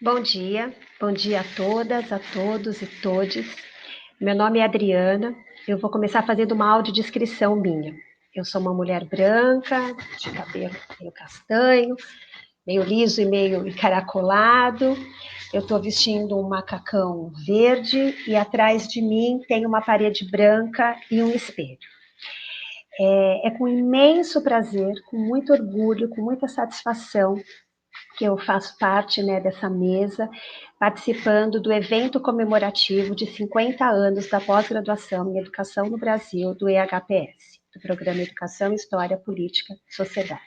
Bom dia a todas, a todos e todes. Meu nome é Adriana, eu vou começar fazendo uma audiodescrição minha. Eu sou uma mulher branca, de cabelo meio castanho, meio liso e meio encaracolado. Eu estou vestindo um macacão verde e atrás de mim tem uma parede branca e um espelho. É com imenso prazer, com muito orgulho, com muita satisfação que eu faço parte, dessa mesa, participando do evento comemorativo de 50 anos da pós-graduação em Educação no Brasil, do EHPS, do Programa Educação, História, Política e Sociedade.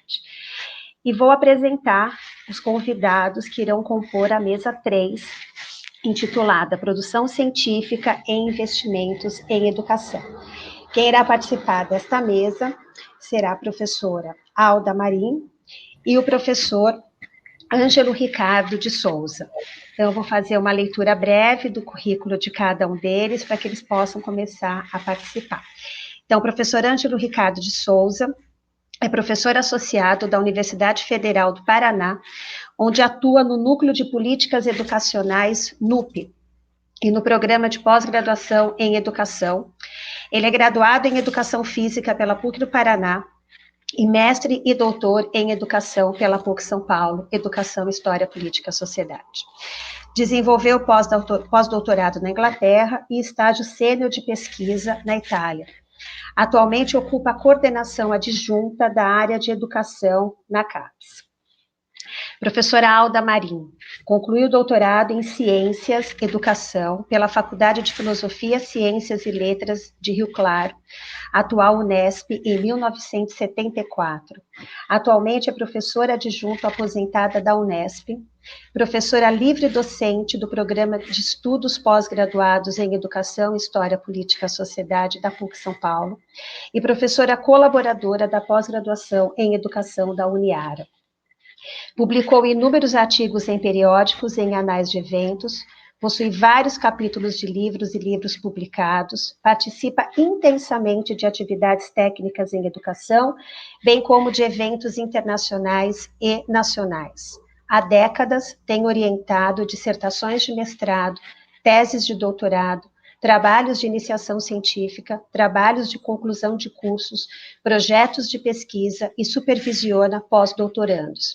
E vou apresentar os convidados que irão compor a mesa 3, intitulada Produção Científica e Investimentos em Educação. Quem irá participar desta mesa será a professora Alda Marim e o professor Ângelo Ricardo de Souza. Então, eu vou fazer uma leitura breve do currículo de cada um deles para que eles possam começar a participar. Então, o professor Ângelo Ricardo de Souza é professor associado da Universidade Federal do Paraná, onde atua no Núcleo de Políticas Educacionais, NUP, e no Programa de Pós-Graduação em Educação. Ele é graduado em Educação Física pela PUC do Paraná, e mestre e doutor em Educação pela PUC São Paulo, Educação, História, Política e Sociedade. Desenvolveu pós-doutorado na Inglaterra e estágio sênior de pesquisa na Itália. Atualmente ocupa a coordenação adjunta da área de educação na CAPES. Professora Alda Marim concluiu o doutorado em Ciências, Educação pela Faculdade de Filosofia, Ciências e Letras de Rio Claro, atual Unesp, em 1974. Atualmente é professora adjunta aposentada da Unesp, professora livre-docente do Programa de Estudos Pós-Graduados em Educação, História, Política e Sociedade da PUC São Paulo e professora colaboradora da pós-graduação em Educação da Uniara. Publicou inúmeros artigos em periódicos e em anais de eventos, possui vários capítulos de livros e livros publicados, participa intensamente de atividades técnicas em educação, bem como de eventos internacionais e nacionais. Há décadas tem orientado dissertações de mestrado, teses de doutorado, trabalhos de iniciação científica, trabalhos de conclusão de cursos, projetos de pesquisa e supervisiona pós-doutorandos.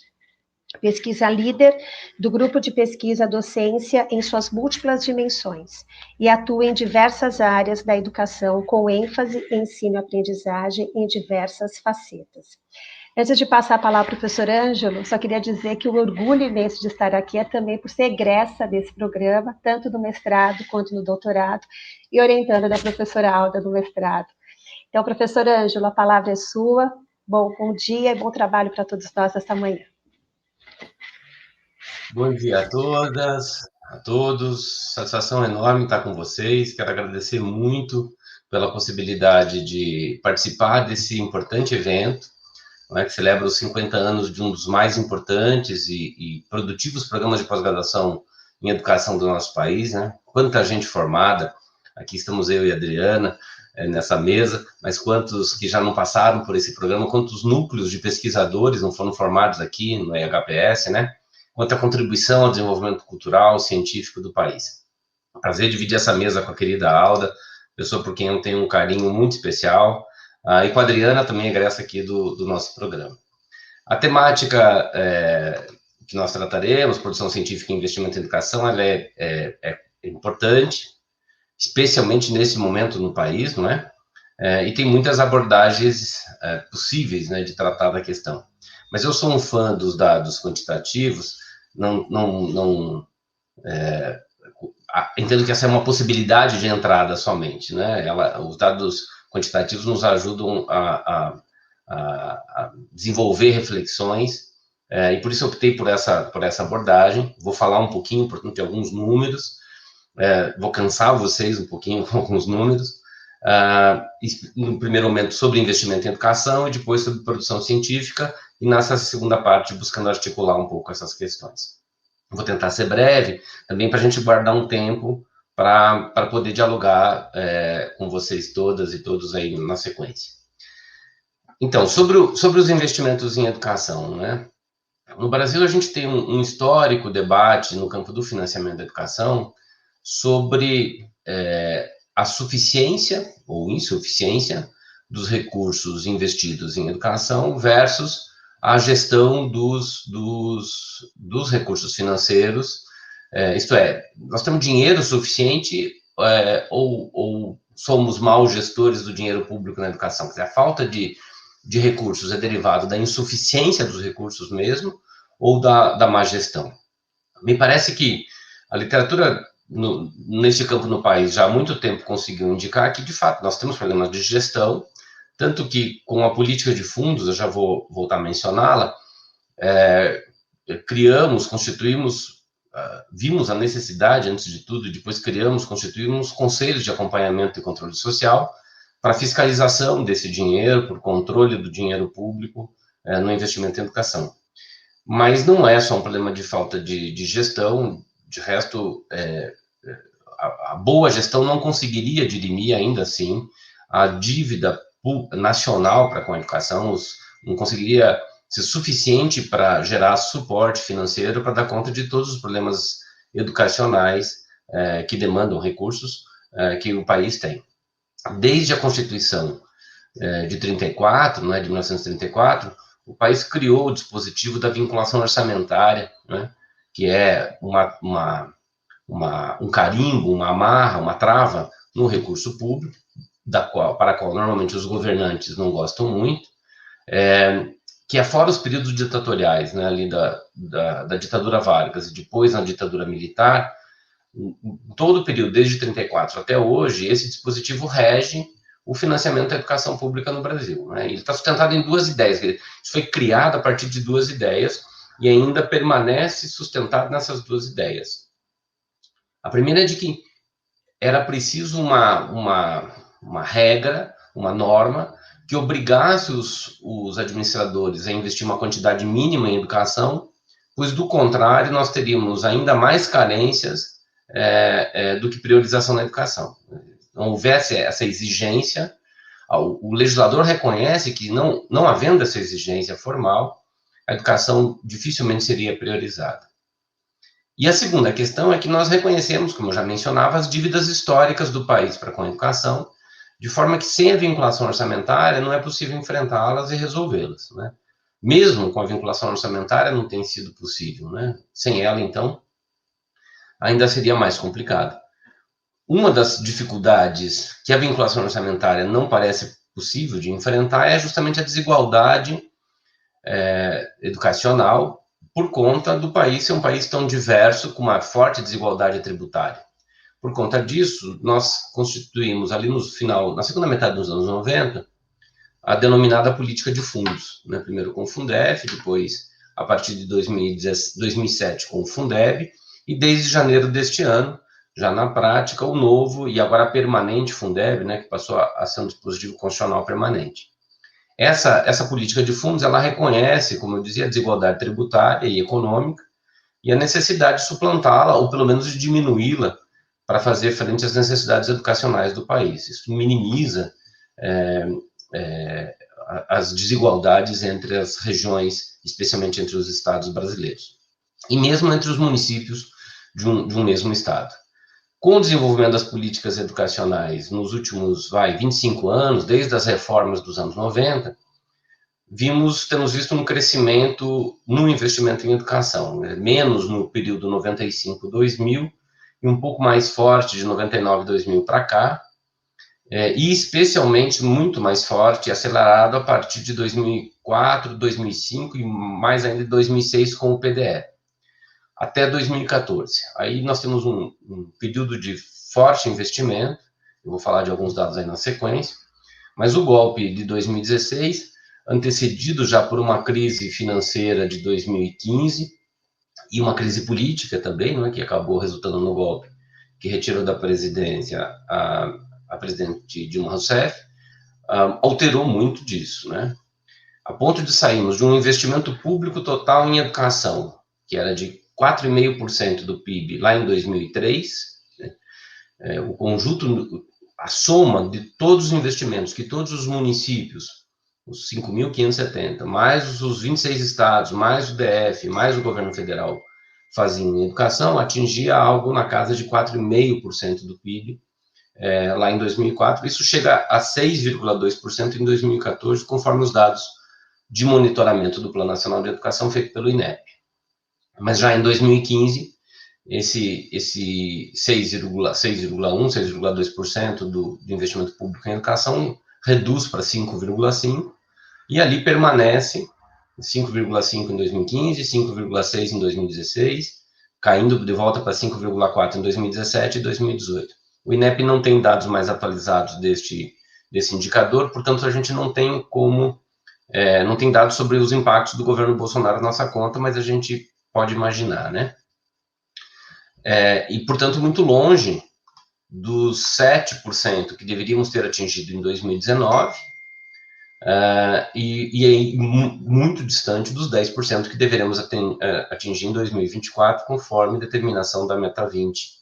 Pesquisa líder do grupo de pesquisa docência em suas múltiplas dimensões e atua em diversas áreas da educação, com ênfase em ensino e aprendizagem em diversas facetas. Antes de passar a palavra ao professor Ângelo, só queria dizer que o orgulho imenso de estar aqui é também por ser egressa desse programa, tanto no mestrado quanto no doutorado, e orientando da professora Alda no mestrado. Então, professor Ângelo, a palavra é sua. Bom dia e bom trabalho para todos nós esta manhã. Bom dia a todas, a todos. Satisfação enorme estar com vocês. Quero agradecer muito pela possibilidade de participar desse importante evento, que celebra os 50 anos de um dos mais importantes e produtivos programas de pós-graduação em educação do nosso país. Quanta gente formada. Aqui estamos eu e a Adriana nessa mesa, mas quantos que já não passaram por esse programa, quantos núcleos de pesquisadores não foram formados aqui no EHPS, quanto à contribuição ao desenvolvimento cultural, científico do país. Prazer dividir essa mesa com a querida Alda, pessoa por quem eu tenho um carinho muito especial, e com a Adriana, também egressa aqui do nosso programa. A temática que nós trataremos, produção científica e investimento em educação, ela é importante, especialmente nesse momento no país, não é? E tem muitas abordagens possíveis, de tratar da questão. Mas eu sou um fã dos dados quantitativos, entendo que essa é uma possibilidade de entrada somente, os dados quantitativos nos ajudam a desenvolver reflexões, e por isso eu optei por essa abordagem. Vou falar um pouquinho, portanto, de alguns números, vou cansar vocês um pouquinho com alguns números, no primeiro momento sobre investimento em educação e depois sobre produção científica, e nessa segunda parte buscando articular um pouco essas questões. Vou tentar ser breve, também para a gente guardar um tempo para poder dialogar com vocês todas e todos aí na sequência. Então, sobre os investimentos em educação, No Brasil, a gente tem um histórico debate no campo do financiamento da educação sobre a suficiência ou insuficiência dos recursos investidos em educação versus a gestão dos recursos financeiros. Isto é, nós temos dinheiro suficiente ou somos maus gestores do dinheiro público na educação? Quer dizer, a falta de recursos é derivado da insuficiência dos recursos mesmo ou da má gestão? Me parece que a literatura neste campo no país já há muito tempo conseguiu indicar que, de fato, nós temos problemas de gestão, tanto que com a política de fundos, eu já vou voltar a mencioná-la, constituímos, vimos a necessidade, antes de tudo, depois constituímos conselhos de acompanhamento e controle social para fiscalização desse dinheiro, por controle do dinheiro público no investimento em educação. Mas não é só um problema de falta de gestão, de resto, a boa gestão não conseguiria dirimir, ainda assim, a dívida nacional para com a educação, não conseguiria ser suficiente para gerar suporte financeiro para dar conta de todos os problemas educacionais que demandam recursos que o país tem. Desde a Constituição de 34, né, de 1934, o país criou o dispositivo da vinculação orçamentária, né, que é um carimbo, uma amarra, uma trava no recurso público, para a qual normalmente os governantes não gostam muito, que é fora os períodos ditatoriais, né, ali da ditadura Vargas e depois na ditadura militar, todo o período, desde 34 até hoje, esse dispositivo rege o financiamento da educação pública no Brasil. Né? Ele está sustentado em duas ideias. Isso foi criado a partir de duas ideias e ainda permanece sustentado nessas duas ideias. A primeira é de que era preciso uma regra, uma norma, que obrigasse os administradores a investir uma quantidade mínima em educação, pois, do contrário, nós teríamos ainda mais carências do que priorização na educação. Não houvesse essa exigência, o legislador reconhece que, não havendo essa exigência formal, a educação dificilmente seria priorizada. E a segunda questão é que nós reconhecemos, como eu já mencionava, as dívidas históricas do país para com a educação, de forma que, sem a vinculação orçamentária, não é possível enfrentá-las e resolvê-las, né? Mesmo com a vinculação orçamentária, não tem sido possível, né? Sem ela, então, ainda seria mais complicado. Uma das dificuldades que a vinculação orçamentária não parece possível de enfrentar é justamente a desigualdade educacional, por conta do país ser um país tão diverso, com uma forte desigualdade tributária. Por conta disso, nós constituímos ali na segunda metade dos anos 90, a denominada política de fundos, né? Primeiro com o Fundef, depois, a partir de 2007, com o Fundeb, e desde janeiro deste ano, já na prática, o novo e agora permanente Fundeb, né, que passou a ser um dispositivo constitucional permanente. Essa política de fundos, ela reconhece, como eu dizia, a desigualdade tributária e econômica e a necessidade de suplantá-la, ou pelo menos de diminuí-la, para fazer frente às necessidades educacionais do país. Isso minimiza as desigualdades entre as regiões, especialmente entre os estados brasileiros, e mesmo entre os municípios de um mesmo estado. Com o desenvolvimento das políticas educacionais nos últimos 25 anos, desde as reformas dos anos 90, temos visto um crescimento no investimento em educação, né? Menos no período 95-2000 e um pouco mais forte de 99-2000 para cá, e especialmente muito mais forte e acelerado a partir de 2004, 2005 e mais ainda de 2006 com o PDE. Até 2014. Aí nós temos um período de forte investimento, eu vou falar de alguns dados aí na sequência, mas o golpe de 2016, antecedido já por uma crise financeira de 2015 e uma crise política também, né, que acabou resultando no golpe, que retirou da presidência a presidente Dilma Rousseff, alterou muito disso, né? A ponto de sairmos de um investimento público total em educação, que era de 4,5% do PIB lá em 2003, né? O conjunto, a soma de todos os investimentos que todos os municípios os 5.570, mais os 26 estados, mais o DF, mais o governo federal faziam em educação, atingia algo na casa de 4,5% do PIB, lá em 2004. Isso chega a 6,2% em 2014, conforme os dados de monitoramento do Plano Nacional de Educação feito pelo INEP. Mas já em 2015, esse 6,1%, 6,2% do investimento público em educação reduz para 5,5%, e ali permanece 5,5% em 2015, 5,6% em 2016, caindo de volta para 5,4% em 2017 e 2018. O INEP não tem dados mais atualizados desse indicador, portanto, a gente não tem não tem dados sobre os impactos do governo Bolsonaro na nossa conta, mas a gente pode imaginar, né? E, portanto, muito longe dos 7% que deveríamos ter atingido em 2019, e muito distante dos 10% que deveremos atingir em 2024, conforme determinação da Meta 20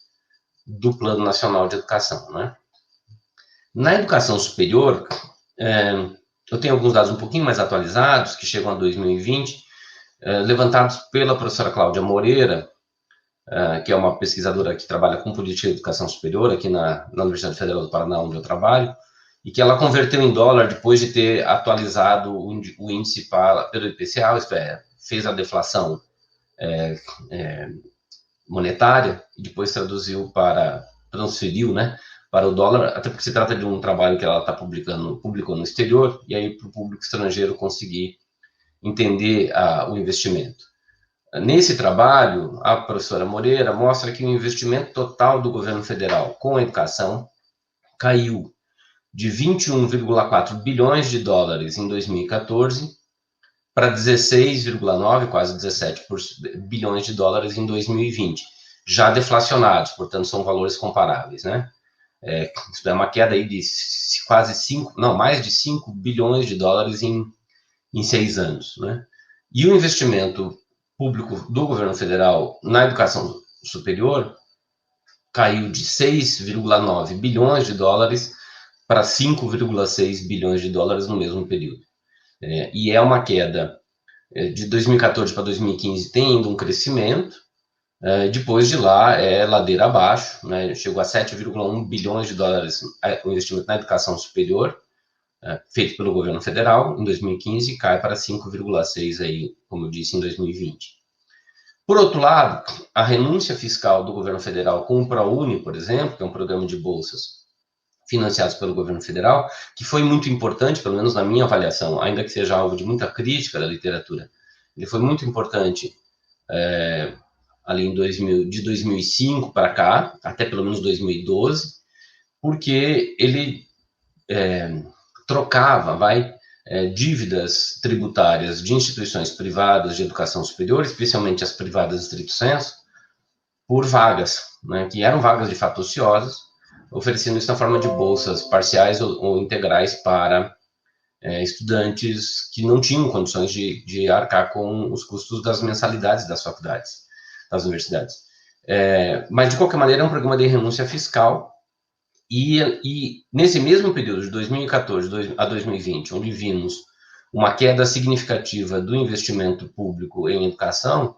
do Plano Nacional de Educação, né? Na educação superior, eu tenho alguns dados um pouquinho mais atualizados, que chegam a 2020, levantados pela professora Cláudia Moreira, que é uma pesquisadora que trabalha com política de educação superior aqui na Universidade Federal do Paraná, onde eu trabalho, e que ela converteu em dólar depois de ter atualizado o índice pelo IPCA, isto é, fez a deflação monetária e depois transferiu, né, para o dólar, até porque se trata de um trabalho que ela está publicou no exterior, e aí para o público estrangeiro conseguir entender o investimento. Nesse trabalho, a professora Moreira mostra que o investimento total do governo federal com a educação caiu de 21,4 bilhões de dólares em 2014 para 16,9, quase 17 bilhões de dólares em 2020, já deflacionados, portanto, são valores comparáveis, né? Isso é uma queda aí de mais de 5 bilhões de dólares em 6 anos, né? E o investimento público do governo federal na educação superior caiu de 6,9 bilhões de dólares para 5,6 bilhões de dólares no mesmo período. E é uma queda de 2014 para 2015, tem ainda um crescimento, depois de lá é ladeira abaixo, né? Chegou a 7,1 bilhões de dólares o investimento na educação superior, feito pelo governo federal em 2015, cai para 5,6 aí, como eu disse, em 2020. Por outro lado, a renúncia fiscal do governo federal com o ProUni, por exemplo, que é um programa de bolsas financiados pelo governo federal, que foi muito importante, pelo menos na minha avaliação, ainda que seja alvo de muita crítica da literatura, ele foi muito importante ali de 2005 para cá, até pelo menos 2012, porque ele trocava, dívidas tributárias de instituições privadas de educação superior, especialmente as privadas estrito sensu, por vagas, né, que eram vagas de fato ociosas, oferecendo isso na forma de bolsas parciais ou integrais para estudantes que não tinham condições de arcar com os custos das mensalidades das faculdades, das universidades. Mas, de qualquer maneira, é um programa de renúncia fiscal, e nesse mesmo período, de 2014 a 2020, onde vimos uma queda significativa do investimento público em educação,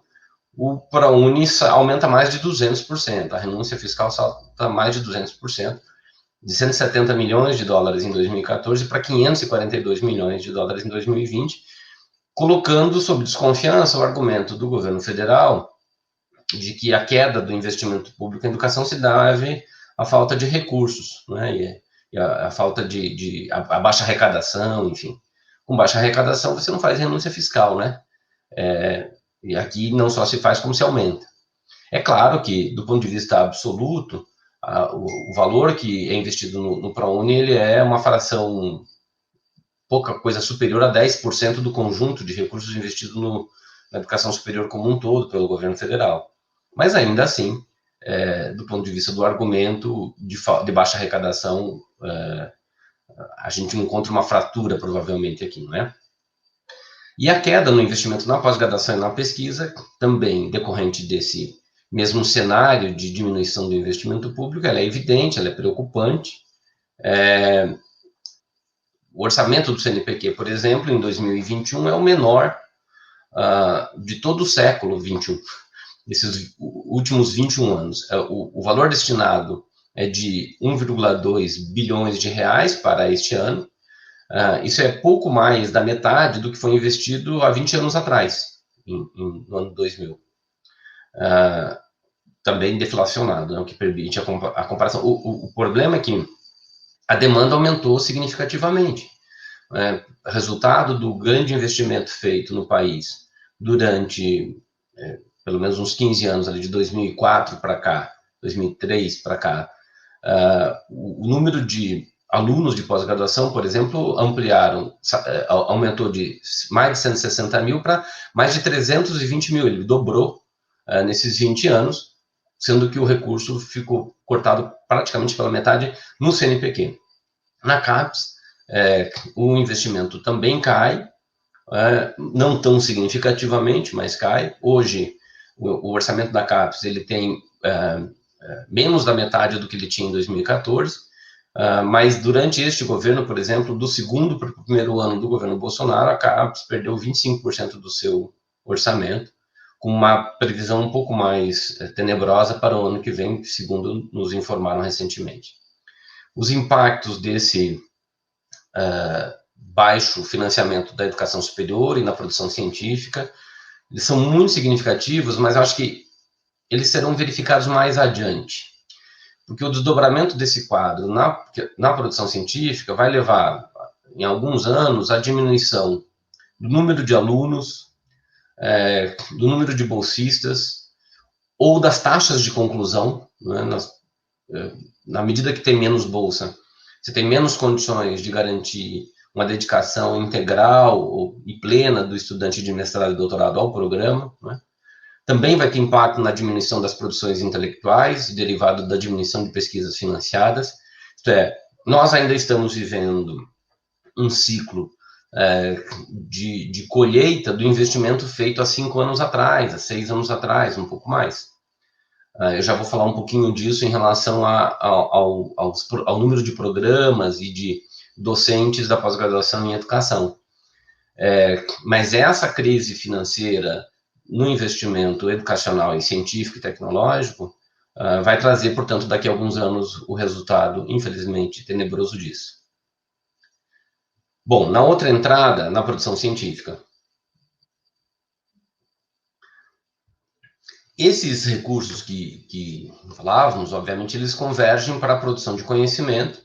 o ProUni aumenta mais de 200%, a renúncia fiscal salta mais de 200%, de 170 milhões de dólares em 2014 para 542 milhões de dólares em 2020, colocando sob desconfiança o argumento do governo federal de que a queda do investimento público em educação se deve à falta de recursos, né, e a falta a baixa arrecadação, enfim. Com baixa arrecadação, você não faz renúncia fiscal, né? E aqui não só se faz, como se aumenta. É claro que, do ponto de vista absoluto, o valor que é investido no ProUni, ele é uma fração, pouca coisa superior a 10% do conjunto de recursos investidos na educação superior como um todo pelo governo federal. Mas ainda assim, do ponto de vista do argumento de baixa arrecadação, a gente encontra uma fratura, provavelmente, aqui, não é? E a queda no investimento na pós-graduação e na pesquisa, também decorrente desse mesmo cenário de diminuição do investimento público, ela é evidente, ela é preocupante. o orçamento do CNPq, por exemplo, em 2021 é o menor de todo o século XXI, esses últimos 21 anos. O valor destinado é de 1,2 bilhões de reais para este ano. Isso é pouco mais da metade do que foi investido há 20 anos atrás, no ano 2000. Também deflacionado, né, o que permite a comparação. O problema é que a demanda aumentou significativamente. Resultado do grande investimento feito no país durante pelo menos uns 15 anos, ali de 2004 para cá, 2003 para cá, o número de alunos de pós-graduação, por exemplo, aumentou de mais de 160 mil para mais de 320 mil, ele dobrou nesses 20 anos, sendo que o recurso ficou cortado praticamente pela metade no CNPq. Na CAPES, o investimento também cai, não tão significativamente, mas cai. Hoje, o orçamento da CAPES ele tem menos da metade do que ele tinha em 2014, mas durante este governo, por exemplo, do segundo para o primeiro ano do governo Bolsonaro, a CAPES perdeu 25% do seu orçamento, com uma previsão um pouco mais tenebrosa para o ano que vem, segundo nos informaram recentemente. Os impactos desse baixo financiamento da educação superior e na produção científica, eles são muito significativos, mas eu acho que eles serão verificados mais adiante, porque o desdobramento desse quadro na produção científica vai levar, em alguns anos, à diminuição do número de alunos, do número de bolsistas, ou das taxas de conclusão, né? Na medida que tem menos bolsa, você tem menos condições de garantir uma dedicação integral e plena do estudante de mestrado e doutorado ao programa, né? Também vai ter impacto na diminuição das produções intelectuais, derivado da diminuição de pesquisas financiadas. Isto é, nós ainda estamos vivendo um ciclo de colheita do investimento feito há 5 anos atrás, há 6 anos atrás, um pouco mais. Eu já vou falar um pouquinho disso em relação ao número de programas e de docentes da pós-graduação em educação. Mas essa crise financeira no investimento educacional e científico e tecnológico vai trazer, portanto, daqui a alguns anos, o resultado, infelizmente, tenebroso disso. Bom, na outra entrada, na produção científica, esses recursos que falávamos, obviamente, eles convergem para a produção de conhecimento.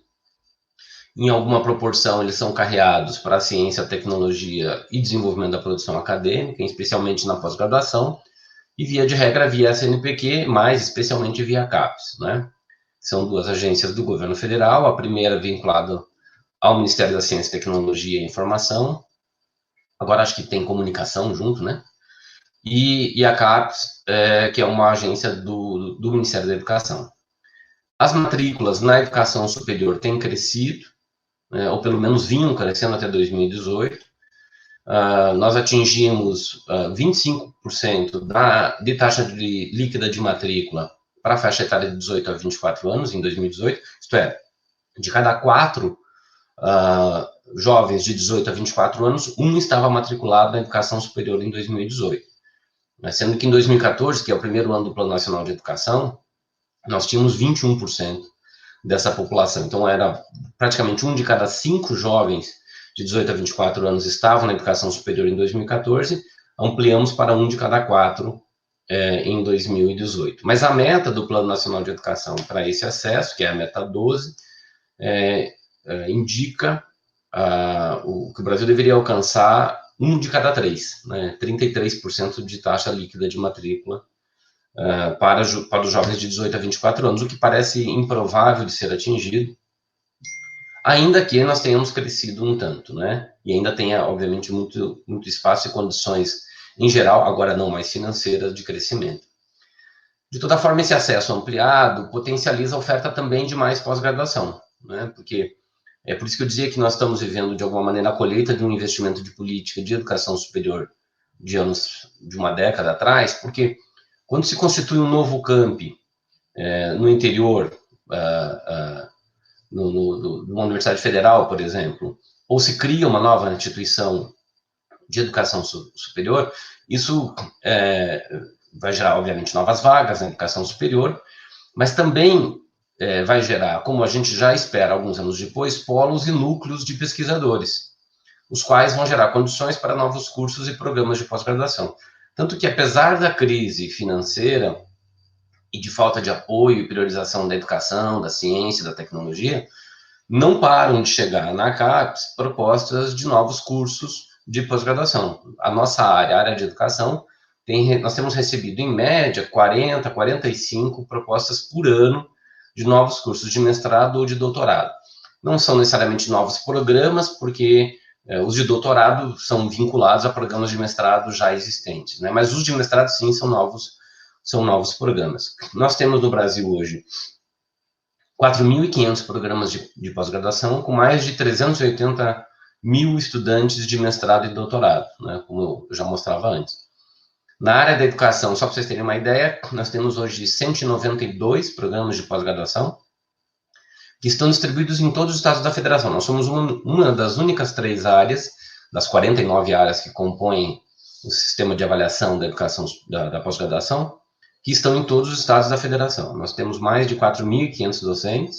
Em alguma proporção, eles são carreados para a ciência, a tecnologia e desenvolvimento da produção acadêmica, especialmente na pós-graduação, e via de regra via CNPq, mais especialmente via CAPES, né? São duas agências do governo federal, a primeira vinculada ao Ministério da Ciência, Tecnologia e Informação, agora acho que tem comunicação junto, né? E a CAPES, que é uma agência do Ministério da Educação. As matrículas na educação superior têm crescido, ou pelo menos vinham crescendo até 2018. Nós atingimos 25% de taxa líquida de matrícula para a faixa etária de 18 a 24 anos em 2018, isto é, de cada 4 jovens de 18 a 24 anos, um estava matriculado na educação superior em 2018. Sendo que em 2014, que é o primeiro ano do Plano Nacional de Educação, nós tínhamos 21% dessa população. Então, era praticamente 1 de cada 5 jovens de 18 a 24 anos estavam na educação superior em 2014, ampliamos para 1 de cada 4 em 2018. Mas a meta do Plano Nacional de Educação para esse acesso, que é a meta 12, indica que o Brasil deveria alcançar 1 de cada 3, né, 33% de taxa líquida de matrícula para os jovens de 18 a 24 anos, o que parece improvável de ser atingido, ainda que nós tenhamos crescido um tanto, né? E ainda tenha, obviamente, muito espaço e condições, em geral, agora não mais financeiras, de crescimento. De toda forma, esse acesso ampliado potencializa a oferta também de mais pós-graduação, né? Porque é por isso que eu dizia que nós estamos vivendo, de alguma maneira, a colheita de um investimento de política de educação superior de uma década atrás, porque quando se constitui um novo campi no interior, numa universidade federal, por exemplo, ou se cria uma nova instituição de educação superior, isso vai gerar, obviamente, novas vagas na educação superior, mas também vai gerar, como a gente já espera alguns anos depois, polos e núcleos de pesquisadores, os quais vão gerar condições para novos cursos e programas de pós-graduação. Tanto que, apesar da crise financeira e de falta de apoio e priorização da educação, da ciência, da tecnologia, não param de chegar na CAPES propostas de novos cursos de pós-graduação. A nossa área, a área de educação, nós temos recebido, em média, 40, 45 propostas por ano de novos cursos de mestrado ou de doutorado. Não são necessariamente novos programas, porque os de doutorado são vinculados a programas de mestrado já existentes, né? Mas os de mestrado, sim, são novos programas. Nós temos no Brasil hoje 4.500 programas de pós-graduação, com mais de 380 mil estudantes de mestrado e doutorado, né, como eu já mostrava antes. Na área da educação, só para vocês terem uma ideia, nós temos hoje 192 programas de pós-graduação, que estão distribuídos em todos os estados da federação. Nós somos uma das únicas 3 áreas, das 49 áreas que compõem o sistema de avaliação da educação, da pós-graduação, que estão em todos os estados da federação. Nós temos mais de 4.500 docentes,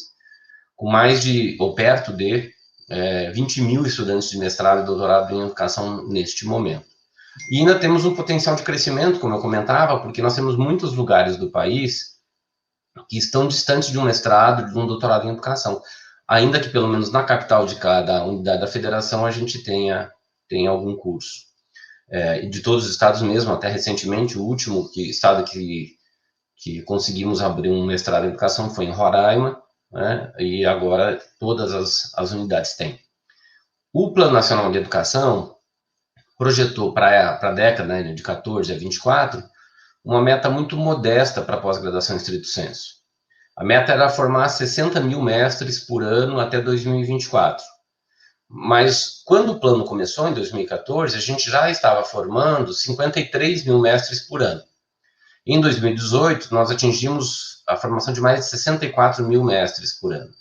com mais de, ou perto de, 20 mil estudantes de mestrado e doutorado em educação neste momento. E ainda temos um potencial de crescimento, como eu comentava, porque nós temos muitos lugares do país que estão distantes de um mestrado, de um doutorado em educação, ainda que pelo menos na capital de cada unidade da federação a gente tenha algum curso. E de todos os estados mesmo, até recentemente, o último estado que conseguimos abrir um mestrado em educação foi em Roraima, né, e agora todas as unidades têm. O Plano Nacional de Educação projetou para a década, né, de 14 a 24, uma meta muito modesta para a pós-graduação em estrito senso. A meta era formar 60 mil mestres por ano até 2024. Mas quando o plano começou, em 2014, a gente já estava formando 53 mil mestres por ano. Em 2018, nós atingimos a formação de mais de 64 mil mestres por ano.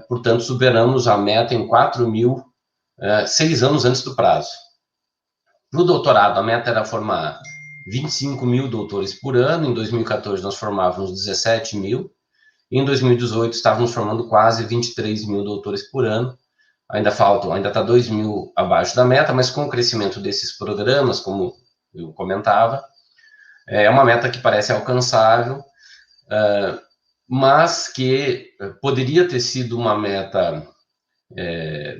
Portanto, superamos a meta em 4 mil, 6 anos antes do prazo. Para o doutorado, a meta era formar 25 mil doutores por ano. Em 2014, nós formávamos 17 mil. Em 2018, estávamos formando quase 23 mil doutores por ano. Ainda está 2 mil abaixo da meta, mas com o crescimento desses programas, como eu comentava, é uma meta que parece alcançável, mas que poderia ter sido uma meta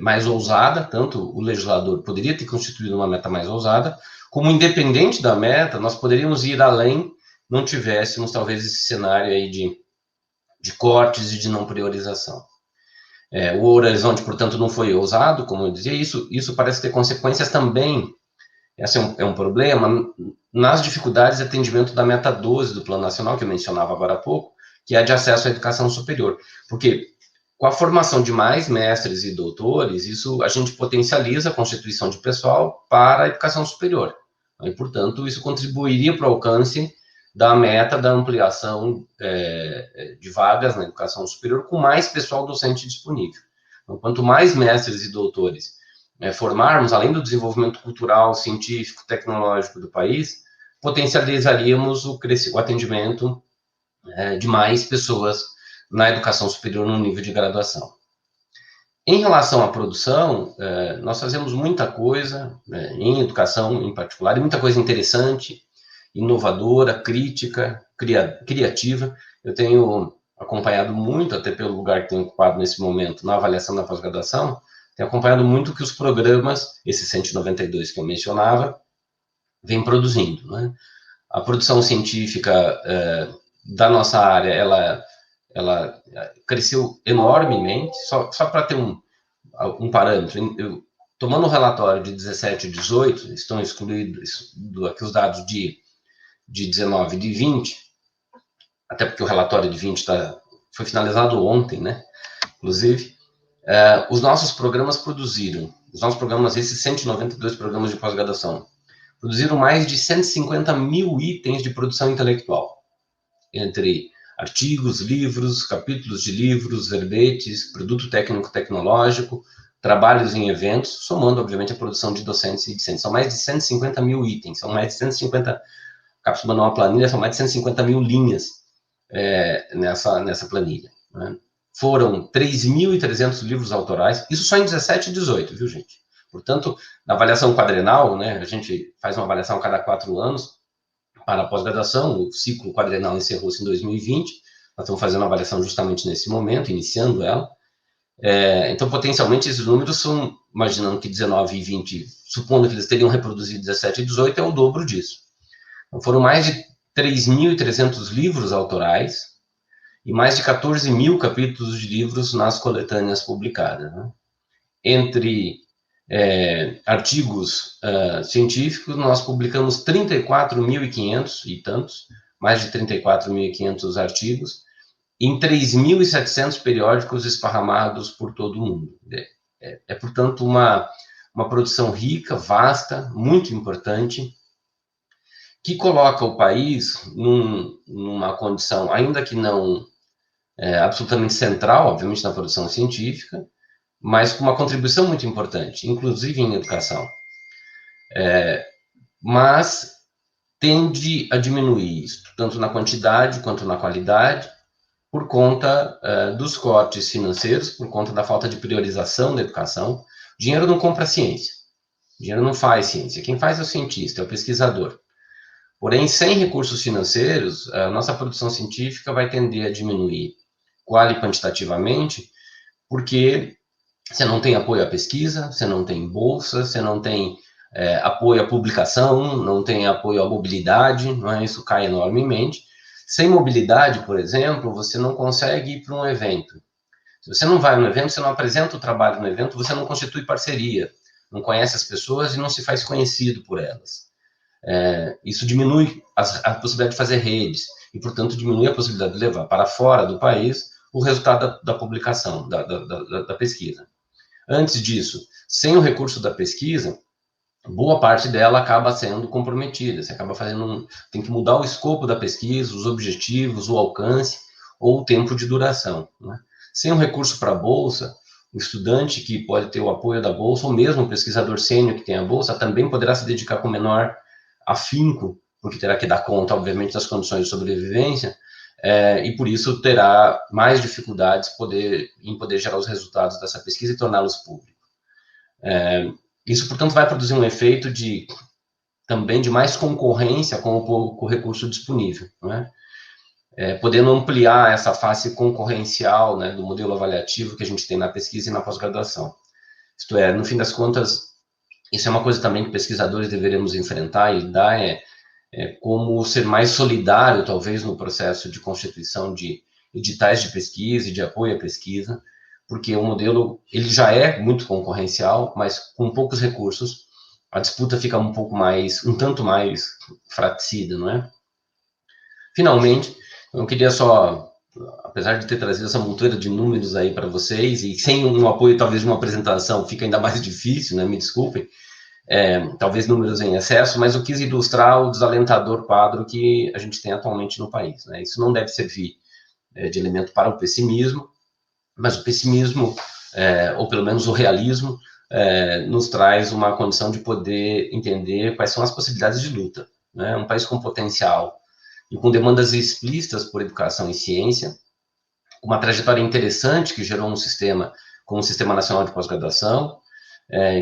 mais ousada, tanto o legislador poderia ter constituído uma meta mais ousada, como independente da meta, nós poderíamos ir além, não tivéssemos talvez esse cenário aí de cortes e de não priorização. O horizonte, portanto, não foi ousado, como eu dizia, isso parece ter consequências também, esse é um problema, nas dificuldades de atendimento da meta 12 do Plano Nacional, que eu mencionava agora há pouco, que é a de acesso à educação superior. Porque com a formação de mais mestres e doutores, isso a gente potencializa a constituição de pessoal para a educação superior. E, portanto, isso contribuiria para o alcance da meta da ampliação de vagas na educação superior com mais pessoal docente disponível. Então, quanto mais mestres e doutores formarmos, além do desenvolvimento cultural, científico, tecnológico do país, potencializaríamos o atendimento de mais pessoas na educação superior no nível de graduação. Em relação à produção, nós fazemos muita coisa, em educação em particular, e muita coisa interessante, inovadora, crítica, criativa. Eu tenho acompanhado muito, até pelo lugar que tenho ocupado nesse momento, na avaliação da pós-graduação, tenho acompanhado muito que os programas, esses 192 que eu mencionava, vêm produzindo, né? A produção científica da nossa área, ela cresceu enormemente, só para ter um parâmetro. Tomando o relatório de 17 e 18, estão excluídos aqui os dados de 19 e de 20, até porque o relatório de 20 foi finalizado ontem, né? Inclusive, os nossos programas esses 192 programas de pós-graduação, produziram mais de 150 mil itens de produção intelectual, entre artigos, livros, capítulos de livros, verbetes, produto técnico-tecnológico, trabalhos em eventos, somando, obviamente, a produção de docentes e discentes. São mais de 150 mil itens, são mais de 150, capsulando uma planilha, são mais de 150 mil linhas nessa planilha. Né? Foram 3.300 livros autorais, isso só em 17 e 18, viu, gente? Portanto, na avaliação quadrenal, né, a gente faz uma avaliação a cada 4 anos para a pós-graduação, o ciclo quadrenal encerrou-se em 2020, nós estamos fazendo uma avaliação justamente nesse momento, iniciando ela. Então, potencialmente, esses números são, imaginando que 19 e 20, supondo que eles teriam reproduzido 17 e 18, é o dobro disso. Então, foram mais de 3.300 livros autorais e mais de 14 mil capítulos de livros nas coletâneas publicadas. Né? Entre artigos científicos, nós publicamos 34.500 e tantos, mais de 34.500 artigos, em 3.700 periódicos esparramados por todo o mundo. Portanto, uma produção rica, vasta, muito importante, que coloca o país numa condição, ainda que não absolutamente central, obviamente, na produção científica, mas com uma contribuição muito importante, inclusive em educação. Mas tende a diminuir isso, tanto na quantidade quanto na qualidade, por conta dos cortes financeiros, por conta da falta de priorização da educação. Dinheiro não compra ciência, dinheiro não faz ciência, quem faz é o cientista, é o pesquisador. Porém, sem recursos financeiros, a nossa produção científica vai tender a diminuir quali e quantitativamente, porque você não tem apoio à pesquisa, você não tem bolsa, você não tem apoio à publicação, não tem apoio à mobilidade, não é? Isso cai enormemente. Sem mobilidade, por exemplo, você não consegue ir para um evento. Se você não vai no evento, você não apresenta o trabalho no evento, você não constitui parceria, não conhece as pessoas e não se faz conhecido por elas. Isso diminui a possibilidade de fazer redes e, portanto, diminui a possibilidade de levar para fora do país o resultado da publicação, da pesquisa. Antes disso, sem o recurso da pesquisa, boa parte dela acaba sendo comprometida. Você acaba tem que mudar o escopo da pesquisa, os objetivos, o alcance ou o tempo de duração. Né? Sem o recurso para a bolsa, o estudante que pode ter o apoio da bolsa, ou mesmo o pesquisador sênior que tem a bolsa, também poderá se dedicar com menor afinco, porque terá que dar conta, obviamente, das condições de sobrevivência, e por isso terá mais dificuldades em poder gerar os resultados dessa pesquisa e torná-los públicos. Isso, portanto, vai produzir um efeito também de mais concorrência com o recurso disponível, né? Podendo ampliar essa face concorrencial, né, do modelo avaliativo que a gente tem na pesquisa e na pós-graduação. Isto é, no fim das contas, isso é uma coisa também que pesquisadores deveremos enfrentar e lidar, como ser mais solidário, talvez, no processo de constituição de editais de pesquisa e de apoio à pesquisa, porque o modelo ele já é muito concorrencial, mas com poucos recursos, a disputa fica um tanto mais fraticida, não é? Finalmente, eu queria só, apesar de ter trazido essa montoeira de números aí para vocês, e sem um apoio, talvez, de uma apresentação, fica ainda mais difícil, né? Me desculpem, talvez números em excesso, mas eu quis ilustrar o desalentador quadro que a gente tem atualmente no país, né? Isso não deve servir de elemento para o pessimismo, mas o pessimismo, ou pelo menos o realismo, nos traz uma condição de poder entender quais são as possibilidades de luta, né? Um país com potencial e com demandas explícitas por educação e ciência, uma trajetória interessante que gerou um sistema como o Sistema Nacional de Pós-Graduação,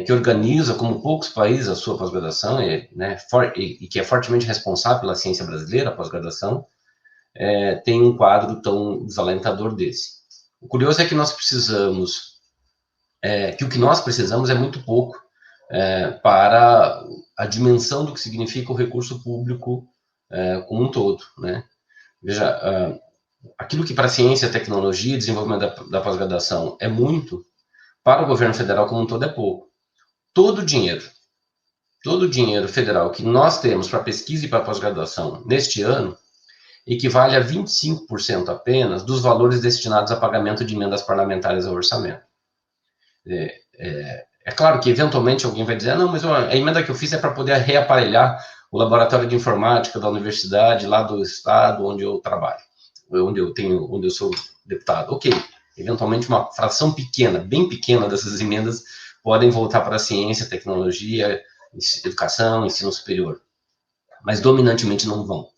que organiza, como poucos países, a sua pós-graduação, né, e que é fortemente responsável pela ciência brasileira, a pós-graduação, tem um quadro tão desalentador desse. O curioso é que nós precisamos, que o que nós precisamos é muito pouco para a dimensão do que significa o recurso público como um todo, né? Veja, aquilo que para a ciência, tecnologia e desenvolvimento da pós-graduação é muito, para o governo federal como um todo é pouco. Todo o dinheiro federal que nós temos para pesquisa e para pós-graduação neste ano equivale a 25% apenas dos valores destinados a pagamento de emendas parlamentares ao orçamento. É claro que, eventualmente, alguém vai dizer, não, mas a emenda que eu fiz é para poder reaparelhar o laboratório de informática da universidade, lá do estado onde eu trabalho, onde eu sou deputado. Ok, Eventualmente, uma fração pequena, bem pequena dessas emendas podem voltar para a ciência, tecnologia, educação, ensino superior. Mas, dominantemente, não vão.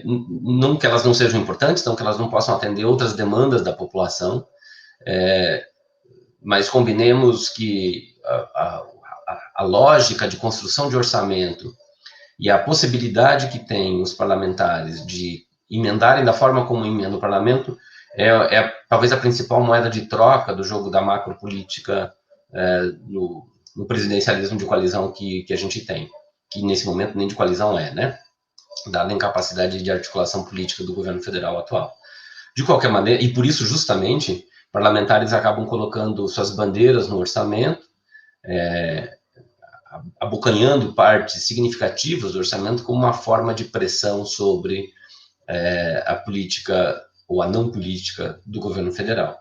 Não que elas não sejam importantes, não que elas não possam atender outras demandas da população, mas combinemos que a lógica de construção de orçamento e a possibilidade que tem os parlamentares de emendarem da forma como emenda o parlamento talvez a principal moeda de troca do jogo da macropolítica no presidencialismo de coalizão que a gente tem, que nesse momento nem de coalizão né? Dada a incapacidade de articulação política do governo federal atual. De qualquer maneira, e por isso justamente, parlamentares acabam colocando suas bandeiras no orçamento, abocanhando partes significativas do orçamento como uma forma de pressão sobre a política ou a não política do governo federal.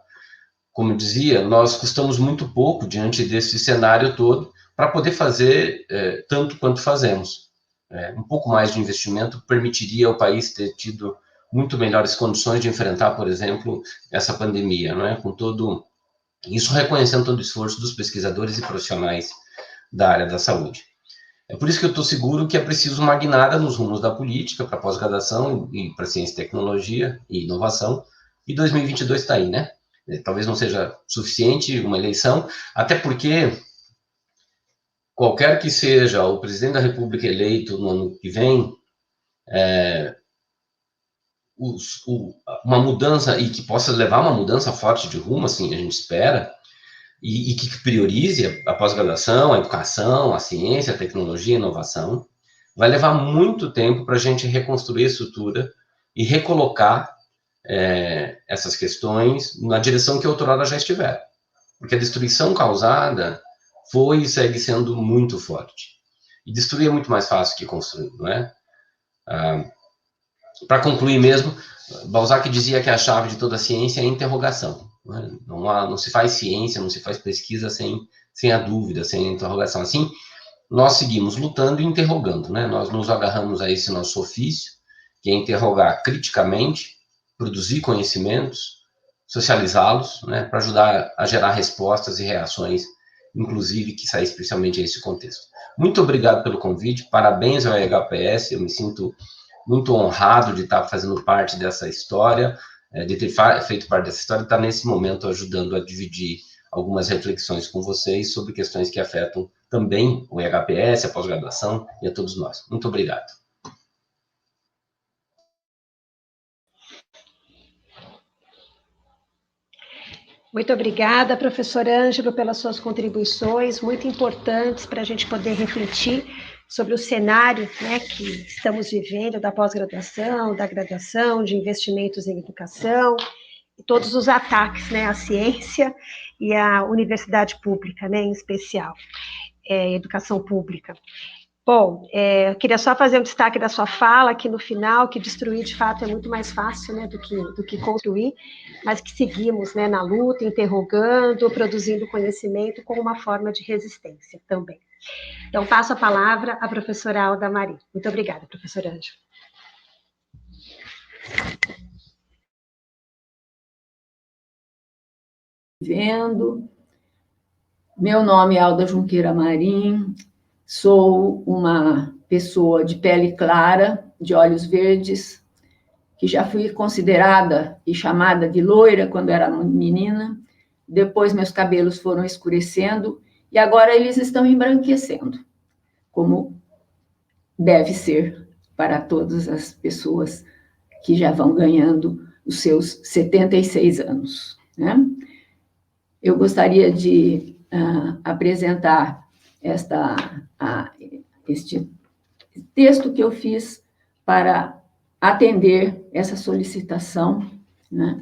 Como eu dizia, nós custamos muito pouco diante desse cenário todo para poder fazer tanto quanto fazemos. Um pouco mais de investimento permitiria ao país ter tido muito melhores condições de enfrentar, por exemplo, essa pandemia, não é? Com todo isso, reconhecendo todo o esforço dos pesquisadores e profissionais da área da saúde. É por isso que eu estou seguro que é preciso uma guinada nos rumos da política para pós-graduação e para ciência, tecnologia e inovação, e 2022 está aí, né? Talvez não seja suficiente uma eleição, até porque qualquer que seja o presidente da República eleito no ano que vem, uma mudança, e que possa levar uma mudança forte de rumo, assim, a gente espera, e que priorize a pós-graduação, a educação, a ciência, a tecnologia, a inovação, vai levar muito tempo para a gente reconstruir a estrutura e recolocar essas questões na direção que a outrora já estiver. Porque a destruição causada foi e segue sendo muito forte. E destruir é muito mais fácil que construir, não é? Para concluir mesmo, Balzac dizia que a chave de toda a ciência é a interrogação. Não se faz ciência, não se faz pesquisa sem a dúvida, sem a interrogação. Assim, nós seguimos lutando e interrogando, né? Nós nos agarramos a esse nosso ofício, que é interrogar criticamente, produzir conhecimentos, socializá-los, né? Para ajudar a gerar respostas e reações, inclusive que saem especialmente a esse contexto. Muito obrigado pelo convite, parabéns ao EHPS, eu me sinto muito honrado de estar fazendo parte dessa história, de ter feito parte dessa história e estar nesse momento ajudando a dividir algumas reflexões com vocês sobre questões que afetam também o EHPS, a pós-graduação e a todos nós. Muito obrigado. Muito obrigada, professor Ângelo, pelas suas contribuições, muito importantes para a gente poder refletir sobre o cenário, né, que estamos vivendo da pós-graduação, da graduação, de investimentos em educação, e todos os ataques, né, à ciência e à universidade pública, né, em especial, educação pública. Bom, eu queria só fazer um destaque da sua fala aqui no final, que destruir, de fato, é muito mais fácil, né, do que construir, mas que seguimos, né, na luta, interrogando, produzindo conhecimento como uma forma de resistência também. Então, passo a palavra à professora Alda Maria. Muito obrigada, professora Ângela. Meu nome é Alda Junqueira Marim, sou uma pessoa de pele clara, de olhos verdes, que já fui considerada e chamada de loira quando era menina, depois meus cabelos foram escurecendo e agora eles estão embranquecendo, como deve ser para todas as pessoas que já vão ganhando os seus 76 anos, né? Eu gostaria de apresentar este texto que eu fiz para atender essa solicitação, né,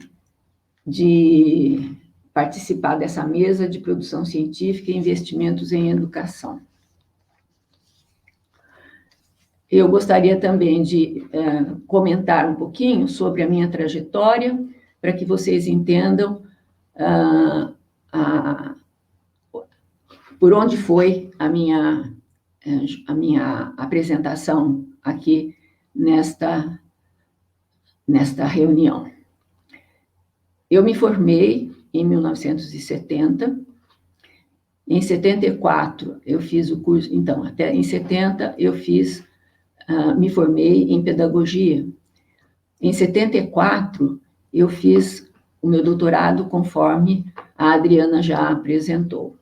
de participar dessa mesa de produção científica e investimentos em educação. Eu gostaria também de comentar um pouquinho sobre a minha trajetória, para que vocês entendam por onde foi a minha apresentação aqui nesta reunião. Eu me formei em 1970. Em 74, eu fiz o curso... Então, até em 70, eu me formei em pedagogia. Em 74, eu fiz o meu doutorado, conforme a Adriana já apresentou.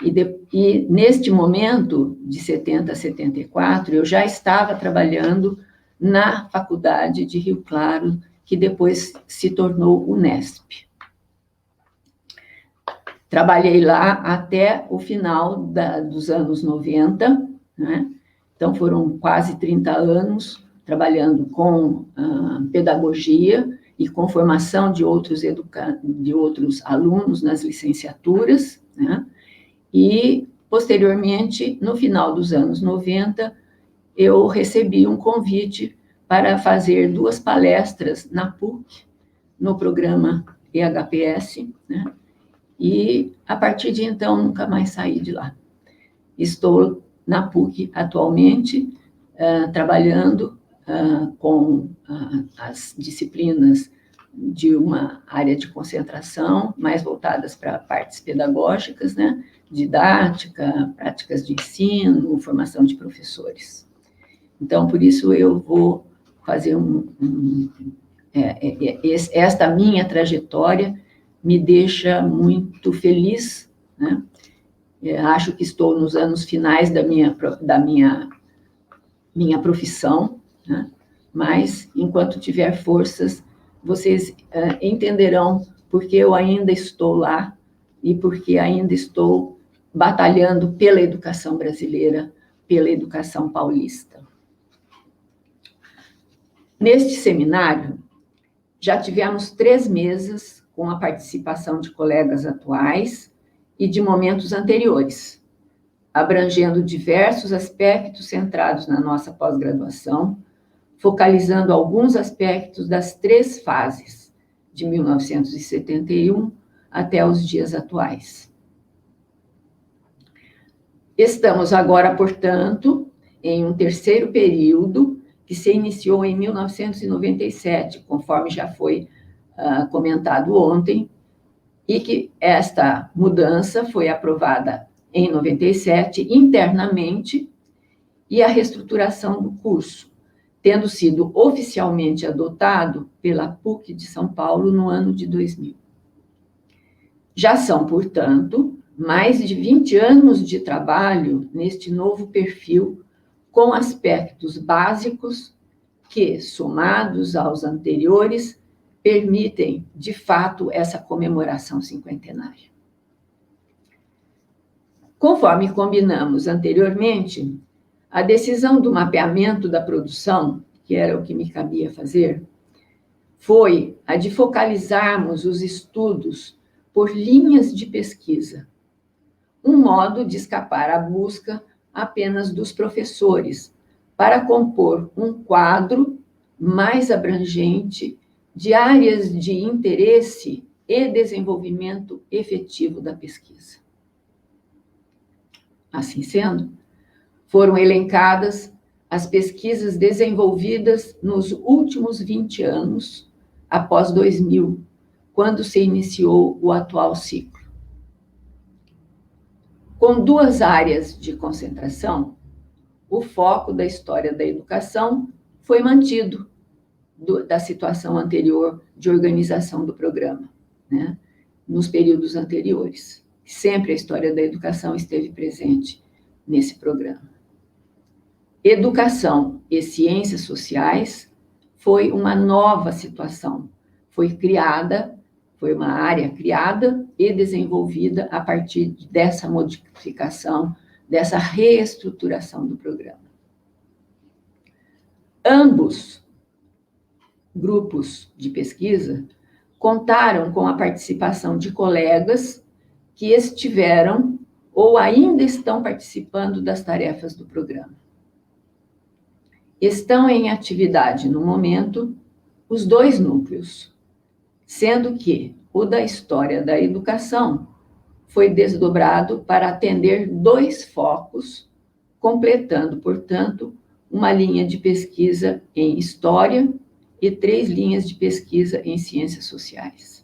E neste momento, de 70 a 74, eu já estava trabalhando na Faculdade de Rio Claro, que depois se tornou Unesp. Trabalhei lá até o final dos anos 90, né? Então foram quase 30 anos trabalhando com pedagogia e com formação de outros alunos nas licenciaturas, né? E, posteriormente, no final dos anos 90, eu recebi um convite para fazer 2 palestras na PUC, no programa EHPS, né? E, a partir de então, nunca mais saí de lá. Estou na PUC atualmente, trabalhando com as disciplinas de uma área de concentração, mais voltadas para partes pedagógicas, né? Didática, práticas de ensino, formação de professores. Então, por isso, eu vou fazer esta minha trajetória me deixa muito feliz, né? Acho que estou nos anos finais da minha profissão, né? Mas, enquanto tiver forças, vocês entenderão porque eu ainda estou lá e porque ainda estou batalhando pela educação brasileira, pela educação paulista. Neste seminário, já tivemos 3 mesas com a participação de colegas atuais e de momentos anteriores, abrangendo diversos aspectos centrados na nossa pós-graduação, focalizando alguns aspectos das 3 fases, de 1971 até os dias atuais. Estamos agora, portanto, em um terceiro período, que se iniciou em 1997, conforme já foi comentado ontem, e que esta mudança foi aprovada em 97 internamente, e a reestruturação do curso, tendo sido oficialmente adotado pela PUC de São Paulo no ano de 2000. Já são, portanto, mais de 20 anos de trabalho neste novo perfil, com aspectos básicos que, somados aos anteriores, permitem, de fato, essa comemoração cinquentenária. Conforme combinamos anteriormente, a decisão do mapeamento da produção, que era o que me cabia fazer, foi a de focalizarmos os estudos por linhas de pesquisa, um modo de escapar à busca apenas dos professores, para compor um quadro mais abrangente de áreas de interesse e desenvolvimento efetivo da pesquisa. Assim sendo, foram elencadas as pesquisas desenvolvidas nos últimos 20 anos, após 2000, quando se iniciou o atual ciclo. Com 2 áreas de concentração, o foco da história da educação foi mantido da situação anterior de organização do programa, né? Nos períodos anteriores. Sempre a história da educação esteve presente nesse programa. Educação e ciências sociais foi uma nova situação. Foi uma área criada e desenvolvida a partir dessa modificação, dessa reestruturação do programa. Ambos grupos de pesquisa contaram com a participação de colegas que estiveram ou ainda estão participando das tarefas do programa. Estão em atividade, no momento, os 2 núcleos, sendo que o da história da educação foi desdobrado para atender 2 focos, completando, portanto, uma linha de pesquisa em história e 3 linhas de pesquisa em ciências sociais.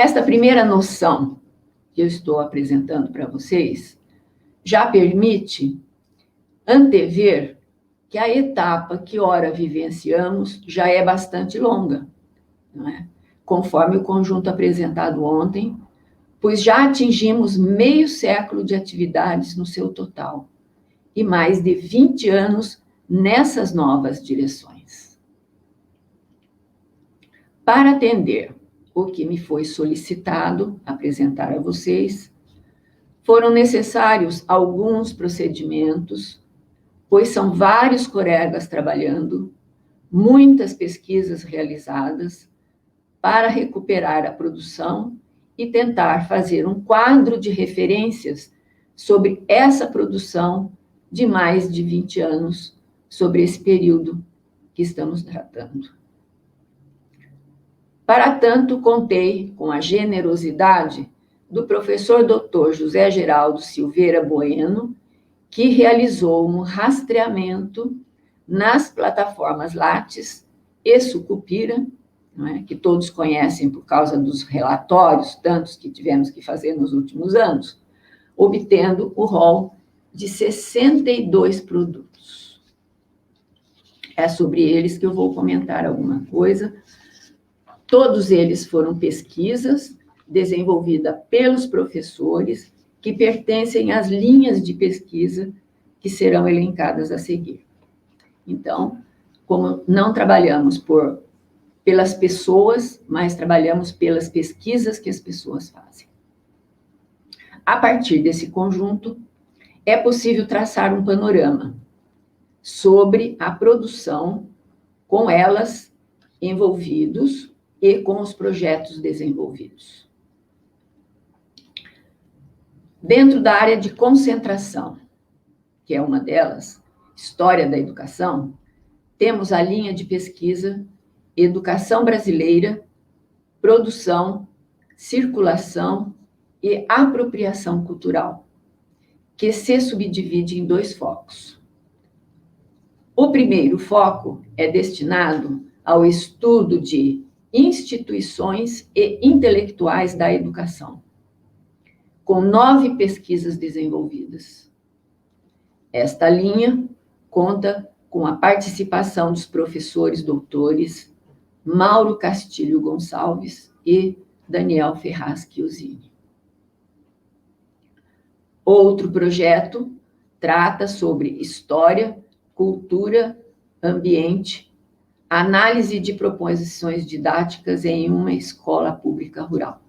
Esta primeira noção que eu estou apresentando para vocês já permite antever que a etapa que ora vivenciamos já é bastante longa, não é? Conforme o conjunto apresentado ontem, pois já atingimos meio século de atividades no seu total e mais de 20 anos nessas novas direções. Para atender o que me foi solicitado apresentar a vocês, foram necessários alguns procedimentos, pois são vários colegas trabalhando, muitas pesquisas realizadas, para recuperar a produção e tentar fazer um quadro de referências sobre essa produção de mais de 20 anos, sobre esse período que estamos tratando. Para tanto, contei com a generosidade do professor Dr. José Geraldo Silveira Bueno, que realizou um rastreamento nas plataformas Lattes e Sucupira, não é? Que todos conhecem por causa dos relatórios, tantos que tivemos que fazer nos últimos anos, obtendo o rol de 62 produtos. É sobre eles que eu vou comentar alguma coisa. Todos eles foram pesquisas desenvolvidas pelos professores que pertencem às linhas de pesquisa que serão elencadas a seguir. Então, como não trabalhamos pelas pessoas, mas trabalhamos pelas pesquisas que as pessoas fazem. A partir desse conjunto, é possível traçar um panorama sobre a produção com elas envolvidos e com os projetos desenvolvidos. Dentro da área de concentração, que é uma delas, História da Educação, temos a linha de pesquisa Educação Brasileira, Produção, Circulação e Apropriação Cultural, que se subdivide em 2 focos. O primeiro foco é destinado ao estudo de instituições e intelectuais da educação, com 9 pesquisas desenvolvidas. Esta linha conta com a participação dos professores doutores Mauro Castilho Gonçalves e Daniel Ferraz Chiusini. Outro projeto trata sobre história, cultura, ambiente, análise de proposições didáticas em uma escola pública rural.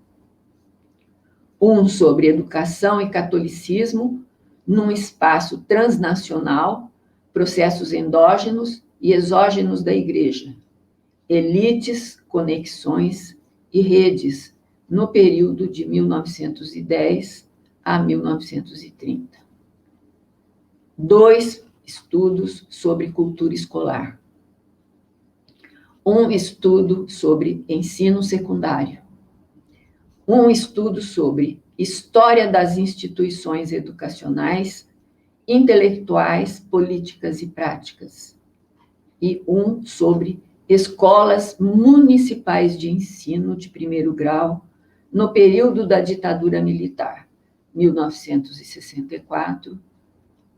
Um sobre educação e catolicismo num espaço transnacional, processos endógenos e exógenos da Igreja, elites, conexões e redes no período de 1910 a 1930. 2 estudos sobre cultura escolar. Um estudo sobre ensino secundário. Um estudo sobre história das instituições educacionais, intelectuais, políticas e práticas. E um sobre escolas municipais de ensino de primeiro grau no período da ditadura militar, 1964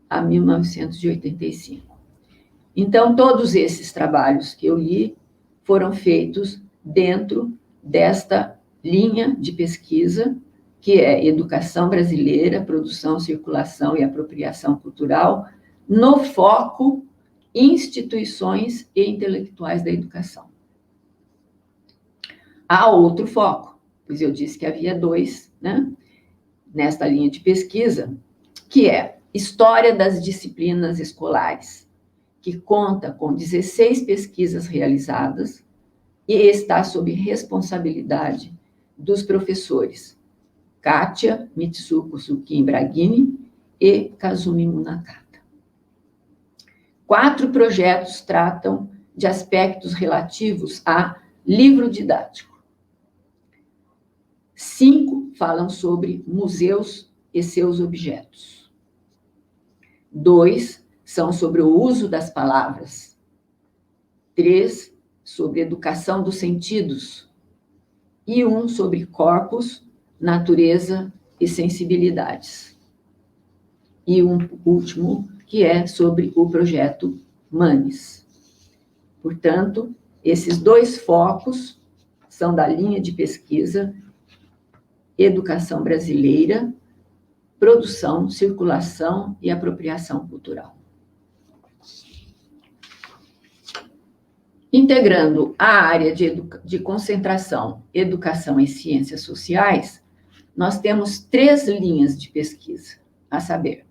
a 1985. Então, todos esses trabalhos que eu li foram feitos dentro desta linha de pesquisa, que é Educação Brasileira, Produção, Circulação e Apropriação Cultural, no foco instituições e intelectuais da educação. Há outro foco, pois eu disse que havia 2, né, nesta linha de pesquisa, que é História das Disciplinas Escolares, que conta com 16 pesquisas realizadas e está sob responsabilidade dos professores Kátia Mitsuko Sukin Braghini e Kazumi Munakata. 4 projetos tratam de aspectos relativos a livro didático. 5 falam sobre museus e seus objetos. 2 são sobre o uso das palavras. 3 sobre educação dos sentidos. e um sobre corpos, natureza e sensibilidades. E um último, que é sobre o projeto Manes. Portanto, esses 2 focos são da linha de pesquisa Educação Brasileira, Produção, Circulação e Apropriação Cultural. Integrando a área de concentração Educação e Ciências Sociais, nós temos 3 linhas de pesquisa, a saber,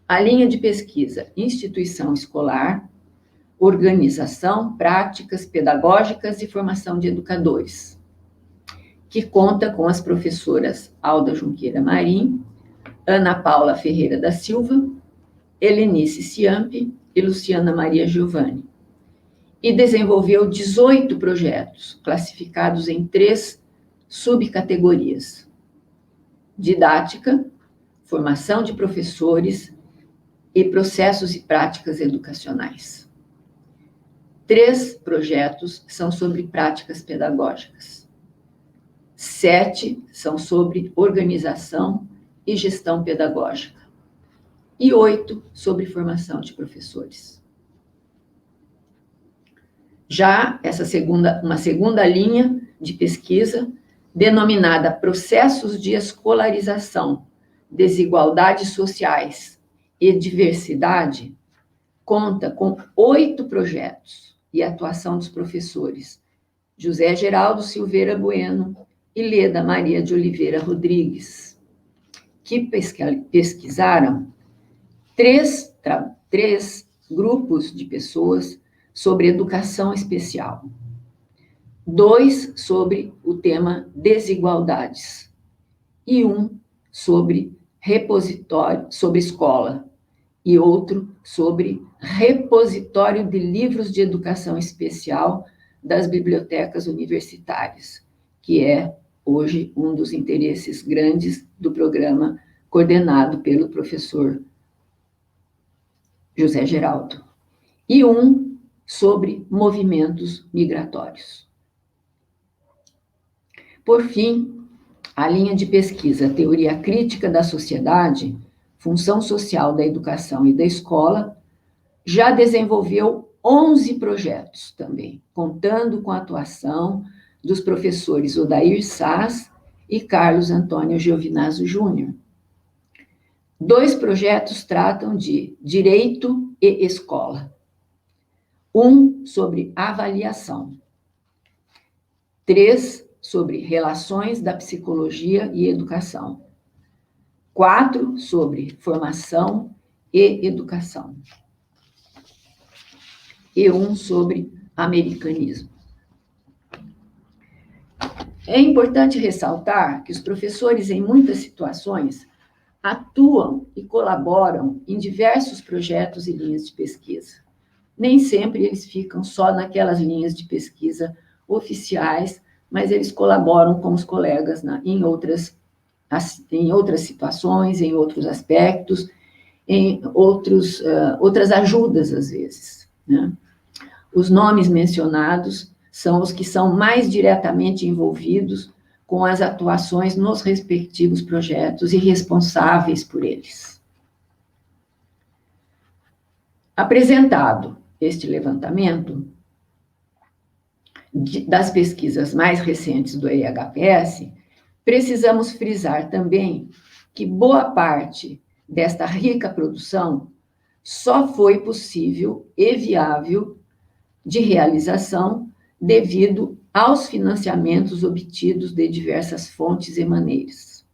a linha de pesquisa Instituição Escolar, Organização, Práticas Pedagógicas e Formação de Educadores, que conta com as professoras Alda Junqueira Marim, Ana Paula Ferreira da Silva, Helenice Ciampi e Luciana Maria Giovanni, e desenvolveu 18 projetos, classificados em 3 subcategorias: didática, formação de professores e processos e práticas educacionais. 3 projetos são sobre práticas pedagógicas. 7 são sobre organização e gestão pedagógica. E 8 sobre formação de professores. Já uma segunda linha de pesquisa, denominada Processos de Escolarização, Desigualdades Sociais e Diversidade, conta com 8 projetos e atuação dos professores José Geraldo Silveira Bueno e Leda Maria de Oliveira Rodrigues, que pesquisaram 3 grupos de pessoas sobre educação especial, 2 sobre o tema desigualdades e 1 sobre escola e outro sobre repositório de livros de educação especial das bibliotecas universitárias, que é hoje um dos interesses grandes do programa coordenado pelo professor José Geraldo, e 1 sobre movimentos migratórios. Por fim, a linha de pesquisa Teoria Crítica da Sociedade, Função Social da Educação e da Escola, já desenvolveu 11 projetos também, contando com a atuação dos professores Odair Sass e Carlos Antônio Giovinazzo Júnior. 2 projetos tratam de direito e escola. 1 sobre avaliação. 3 sobre relações da psicologia e educação. 4 sobre formação e educação. E 1 sobre americanismo. É importante ressaltar que os professores, em muitas situações, atuam e colaboram em diversos projetos e linhas de pesquisa. Nem sempre eles ficam só naquelas linhas de pesquisa oficiais, mas eles colaboram com os colegas em outras situações, em outros aspectos, em outras ajudas, às vezes, né? Os nomes mencionados são os que são mais diretamente envolvidos com as atuações nos respectivos projetos e responsáveis por eles. Apresentado este levantamento das pesquisas mais recentes do EHPS, precisamos frisar também que boa parte desta rica produção só foi possível e viável de realização devido aos financiamentos obtidos de diversas fontes e maneiras.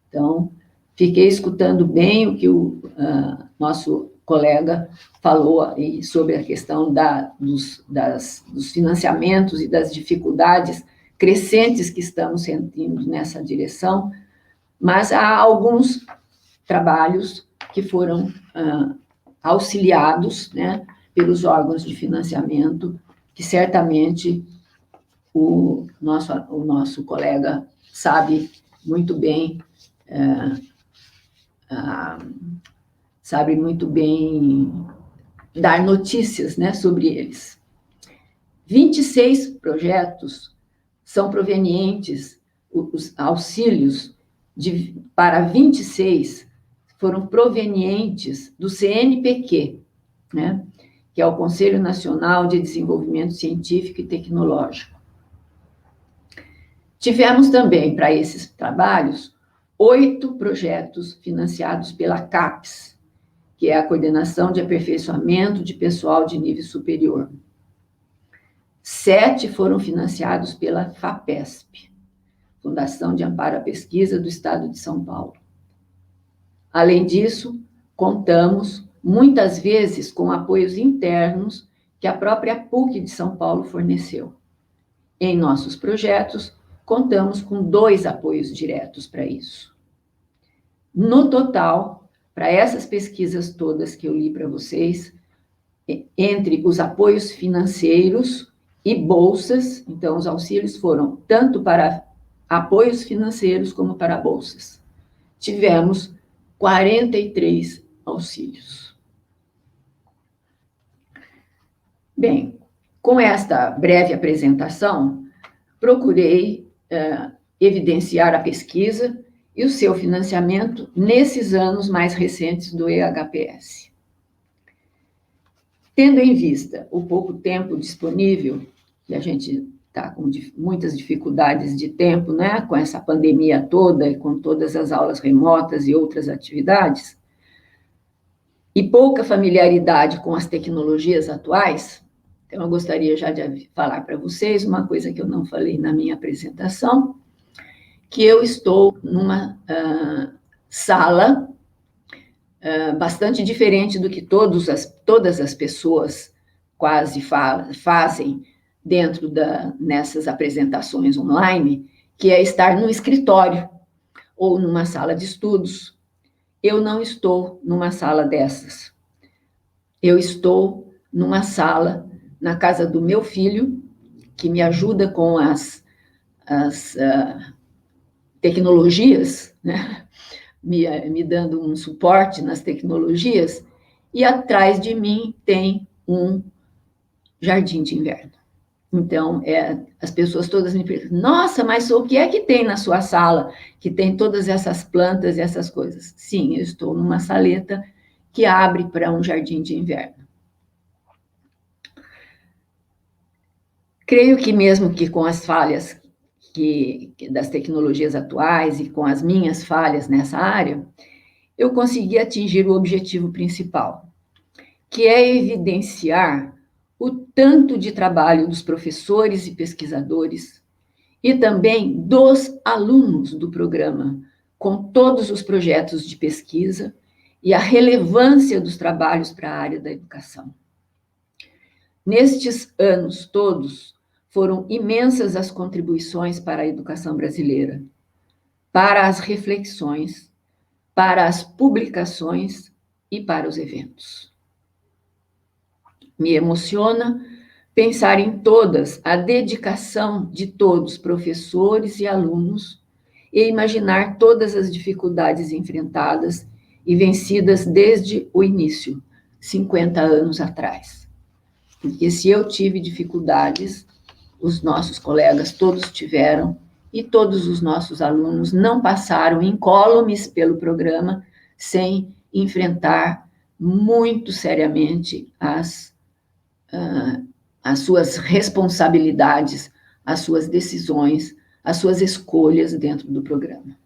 Então, fiquei escutando bem o que o nosso colega falou aí sobre a questão dos financiamentos e das dificuldades crescentes que estamos sentindo nessa direção, mas há alguns trabalhos que foram auxiliados, né, pelos órgãos de financiamento, que certamente o nosso colega sabe muito bem, dar notícias, né, sobre eles. 26 projetos são provenientes, os auxílios para 26 foram provenientes do CNPq, né, que é o Conselho Nacional de Desenvolvimento Científico e Tecnológico. Tivemos também, para esses trabalhos, 8 projetos financiados pela CAPES, que é a Coordenação de Aperfeiçoamento de Pessoal de Nível Superior. 7 foram financiados pela FAPESP, Fundação de Amparo à Pesquisa do Estado de São Paulo. Além disso, contamos, muitas vezes, com apoios internos que a própria PUC de São Paulo forneceu. Em nossos projetos, contamos com 2 apoios diretos para isso. No total, para essas pesquisas todas que eu li para vocês, entre os apoios financeiros e bolsas, então os auxílios foram tanto para apoios financeiros como para bolsas. Tivemos 43 auxílios. Bem, com esta breve apresentação, procurei evidenciar a pesquisa e o seu financiamento nesses anos mais recentes do EHPS. Tendo em vista o pouco tempo disponível, que a gente está com muitas dificuldades de tempo, né, com essa pandemia toda e com todas as aulas remotas e outras atividades, e pouca familiaridade com as tecnologias atuais, então eu gostaria já de falar para vocês uma coisa que eu não falei na minha apresentação, que eu estou numa sala bastante diferente do que todas as pessoas quase fazem dentro nessas apresentações online, que é estar num escritório ou numa sala de estudos. Eu não estou numa sala dessas. Eu estou numa sala na casa do meu filho, que me ajuda com as tecnologias, né? me dando um suporte nas tecnologias, e atrás de mim tem um jardim de inverno. Então, as pessoas todas me perguntam, nossa, mas o que é que tem na sua sala que tem todas essas plantas e essas coisas? Sim, eu estou numa saleta que abre para um jardim de inverno. Creio que mesmo que com as falhas das tecnologias atuais e com as minhas falhas nessa área, eu consegui atingir o objetivo principal, que é evidenciar o tanto de trabalho dos professores e pesquisadores e também dos alunos do programa, com todos os projetos de pesquisa e a relevância dos trabalhos para a área da educação. Nestes anos todos, foram imensas as contribuições para a educação brasileira, para as reflexões, para as publicações e para os eventos. Me emociona pensar em todas a dedicação de todos, professores e alunos, e imaginar todas as dificuldades enfrentadas e vencidas desde o início, 50 anos atrás. Porque se eu tive dificuldades, os nossos colegas todos tiveram, e todos os nossos alunos não passaram incólumes pelo programa sem enfrentar muito seriamente as suas responsabilidades, as suas decisões, as suas escolhas dentro do programa.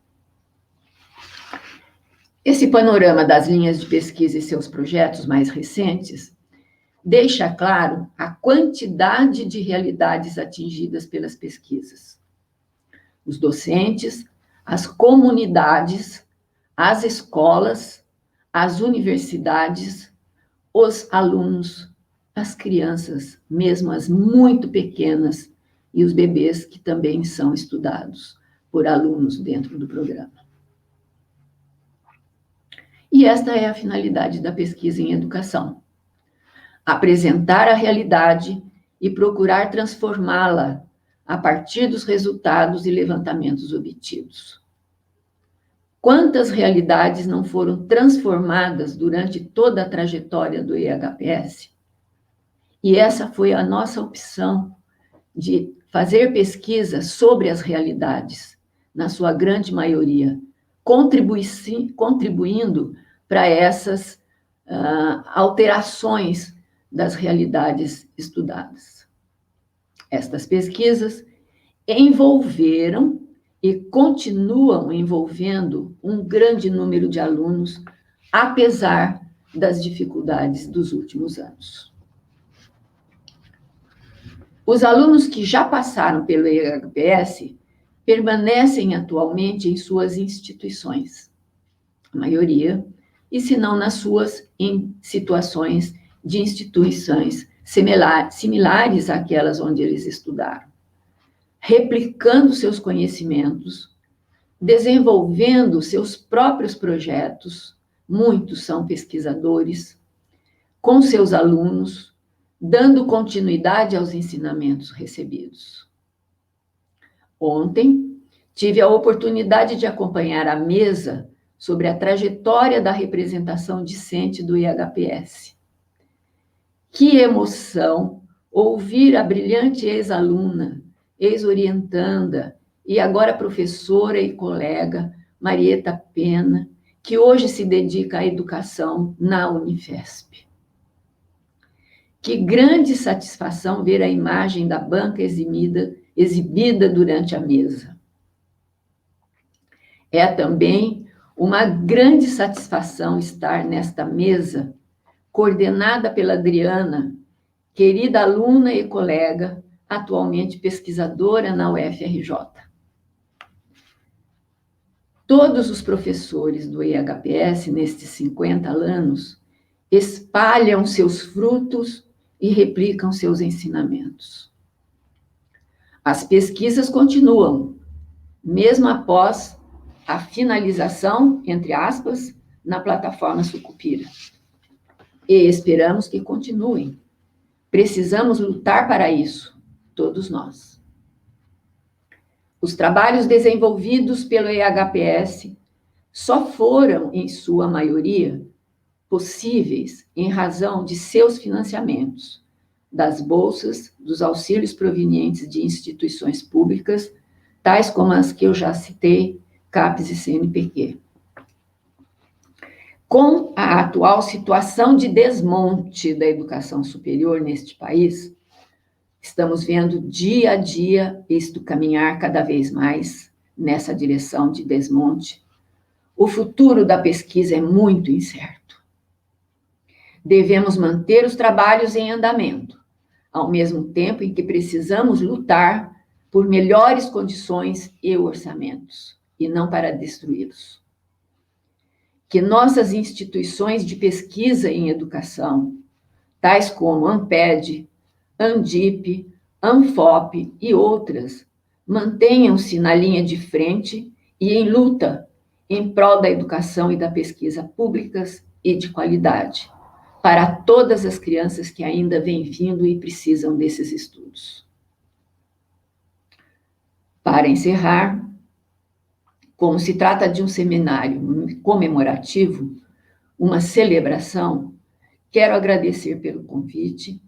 Esse panorama das linhas de pesquisa e seus projetos mais recentes deixa claro a quantidade de realidades atingidas pelas pesquisas. Os docentes, as comunidades, as escolas, as universidades, os alunos, as crianças, mesmo as muito pequenas, e os bebês que também são estudados por alunos dentro do programa. E esta é a finalidade da pesquisa em educação: apresentar a realidade e procurar transformá-la a partir dos resultados e levantamentos obtidos. Quantas realidades não foram transformadas durante toda a trajetória do EHPS? E essa foi a nossa opção de fazer pesquisa sobre as realidades, na sua grande maioria, contribuindo para essas alterações das realidades estudadas. Estas pesquisas envolveram e continuam envolvendo um grande número de alunos, apesar das dificuldades dos últimos anos. Os alunos que já passaram pelo EAGPS permanecem atualmente em suas instituições, a maioria, e se não nas suas, em situações de instituições similares àquelas onde eles estudaram, replicando seus conhecimentos, desenvolvendo seus próprios projetos, muitos são pesquisadores, com seus alunos, dando continuidade aos ensinamentos recebidos. Ontem, tive a oportunidade de acompanhar a mesa sobre a trajetória da representação discente do EAGPS. Que emoção ouvir a brilhante ex-aluna, ex-orientanda e agora professora e colega Marieta Pena, que hoje se dedica à educação na Unifesp. Que grande satisfação ver a imagem da banca exibida durante a mesa. É também uma grande satisfação estar nesta mesa, coordenada pela Adriana, querida aluna e colega, atualmente pesquisadora na UFRJ. Todos os professores do EAGPS, nestes 50 anos, espalham seus frutos e replicam seus ensinamentos. As pesquisas continuam, mesmo após a finalização, entre aspas, na plataforma Sucupira. E esperamos que continuem. Precisamos lutar para isso, todos nós. Os trabalhos desenvolvidos pelo EAGPS só foram, em sua maioria, possíveis em razão de seus financiamentos, das bolsas, dos auxílios provenientes de instituições públicas, tais como as que eu já citei, CAPES e CNPq. Com a atual situação de desmonte da educação superior neste país, estamos vendo dia a dia isto caminhar cada vez mais nessa direção de desmonte. O futuro da pesquisa é muito incerto. Devemos manter os trabalhos em andamento, ao mesmo tempo em que precisamos lutar por melhores condições e orçamentos, e não para destruí-los. Que nossas instituições de pesquisa em educação, tais como ANPED, ANDIP, ANFOP e outras, mantenham-se na linha de frente e em luta em prol da educação e da pesquisa públicas e de qualidade, para todas as crianças que ainda vêm vindo e precisam desses estudos. Para encerrar, como se trata de um seminário comemorativo, uma celebração, quero agradecer pelo convite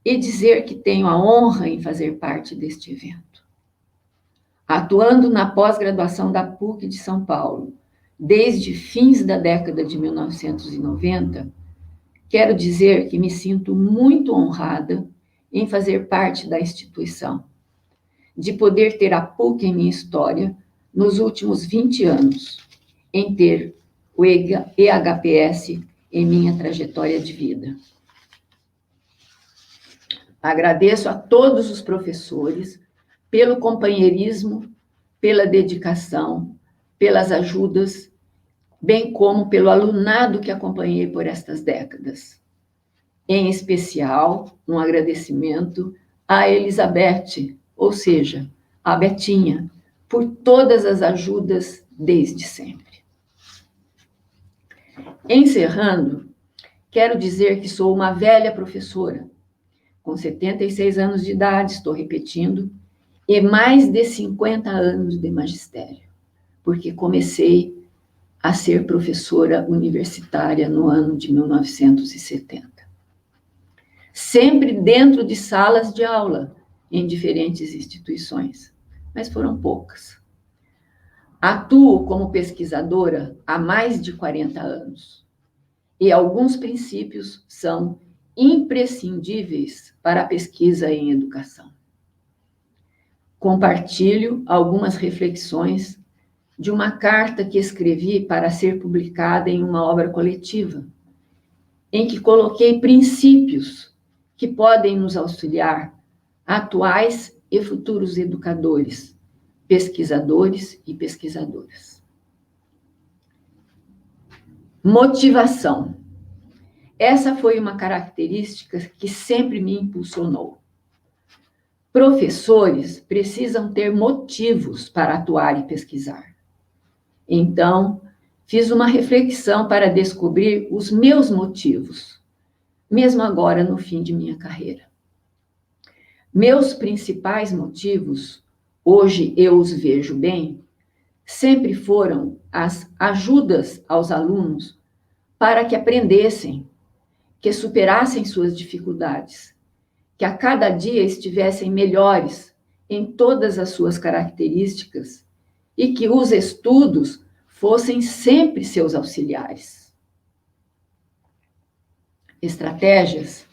e dizer que tenho a honra em fazer parte deste evento. Atuando na pós-graduação da PUC de São Paulo, desde fins da década de 1990, quero dizer que me sinto muito honrada em fazer parte da instituição, de poder ter a PUC em minha história nos últimos 20 anos, em ter o EAGPS em minha trajetória de vida. Agradeço a todos os professores pelo companheirismo, pela dedicação, pelas ajudas, bem como pelo alunado que acompanhei por estas décadas. Em especial, um agradecimento a Elizabeth, ou seja, a Betinha, por todas as ajudas desde sempre. Encerrando, quero dizer que sou uma velha professora, com 76 anos de idade, estou repetindo, e mais de 50 anos de magistério, porque comecei a ser professora universitária no ano de 1970. Sempre dentro de salas de aula, em diferentes instituições, mas foram poucas. Atuo como pesquisadora há mais de 40 anos e alguns princípios são imprescindíveis para a pesquisa em educação. Compartilho algumas reflexões de uma carta que escrevi para ser publicada em uma obra coletiva, em que coloquei princípios que podem nos auxiliar, atuais e futuros educadores, pesquisadores e pesquisadoras. Motivação. Essa foi uma característica que sempre me impulsionou. Professores precisam ter motivos para atuar e pesquisar. Então, fiz uma reflexão para descobrir os meus motivos, mesmo agora no fim de minha carreira. Meus principais motivos, hoje eu os vejo bem, sempre foram as ajudas aos alunos para que aprendessem, que superassem suas dificuldades, que a cada dia estivessem melhores em todas as suas características e que os estudos fossem sempre seus auxiliares. Estratégias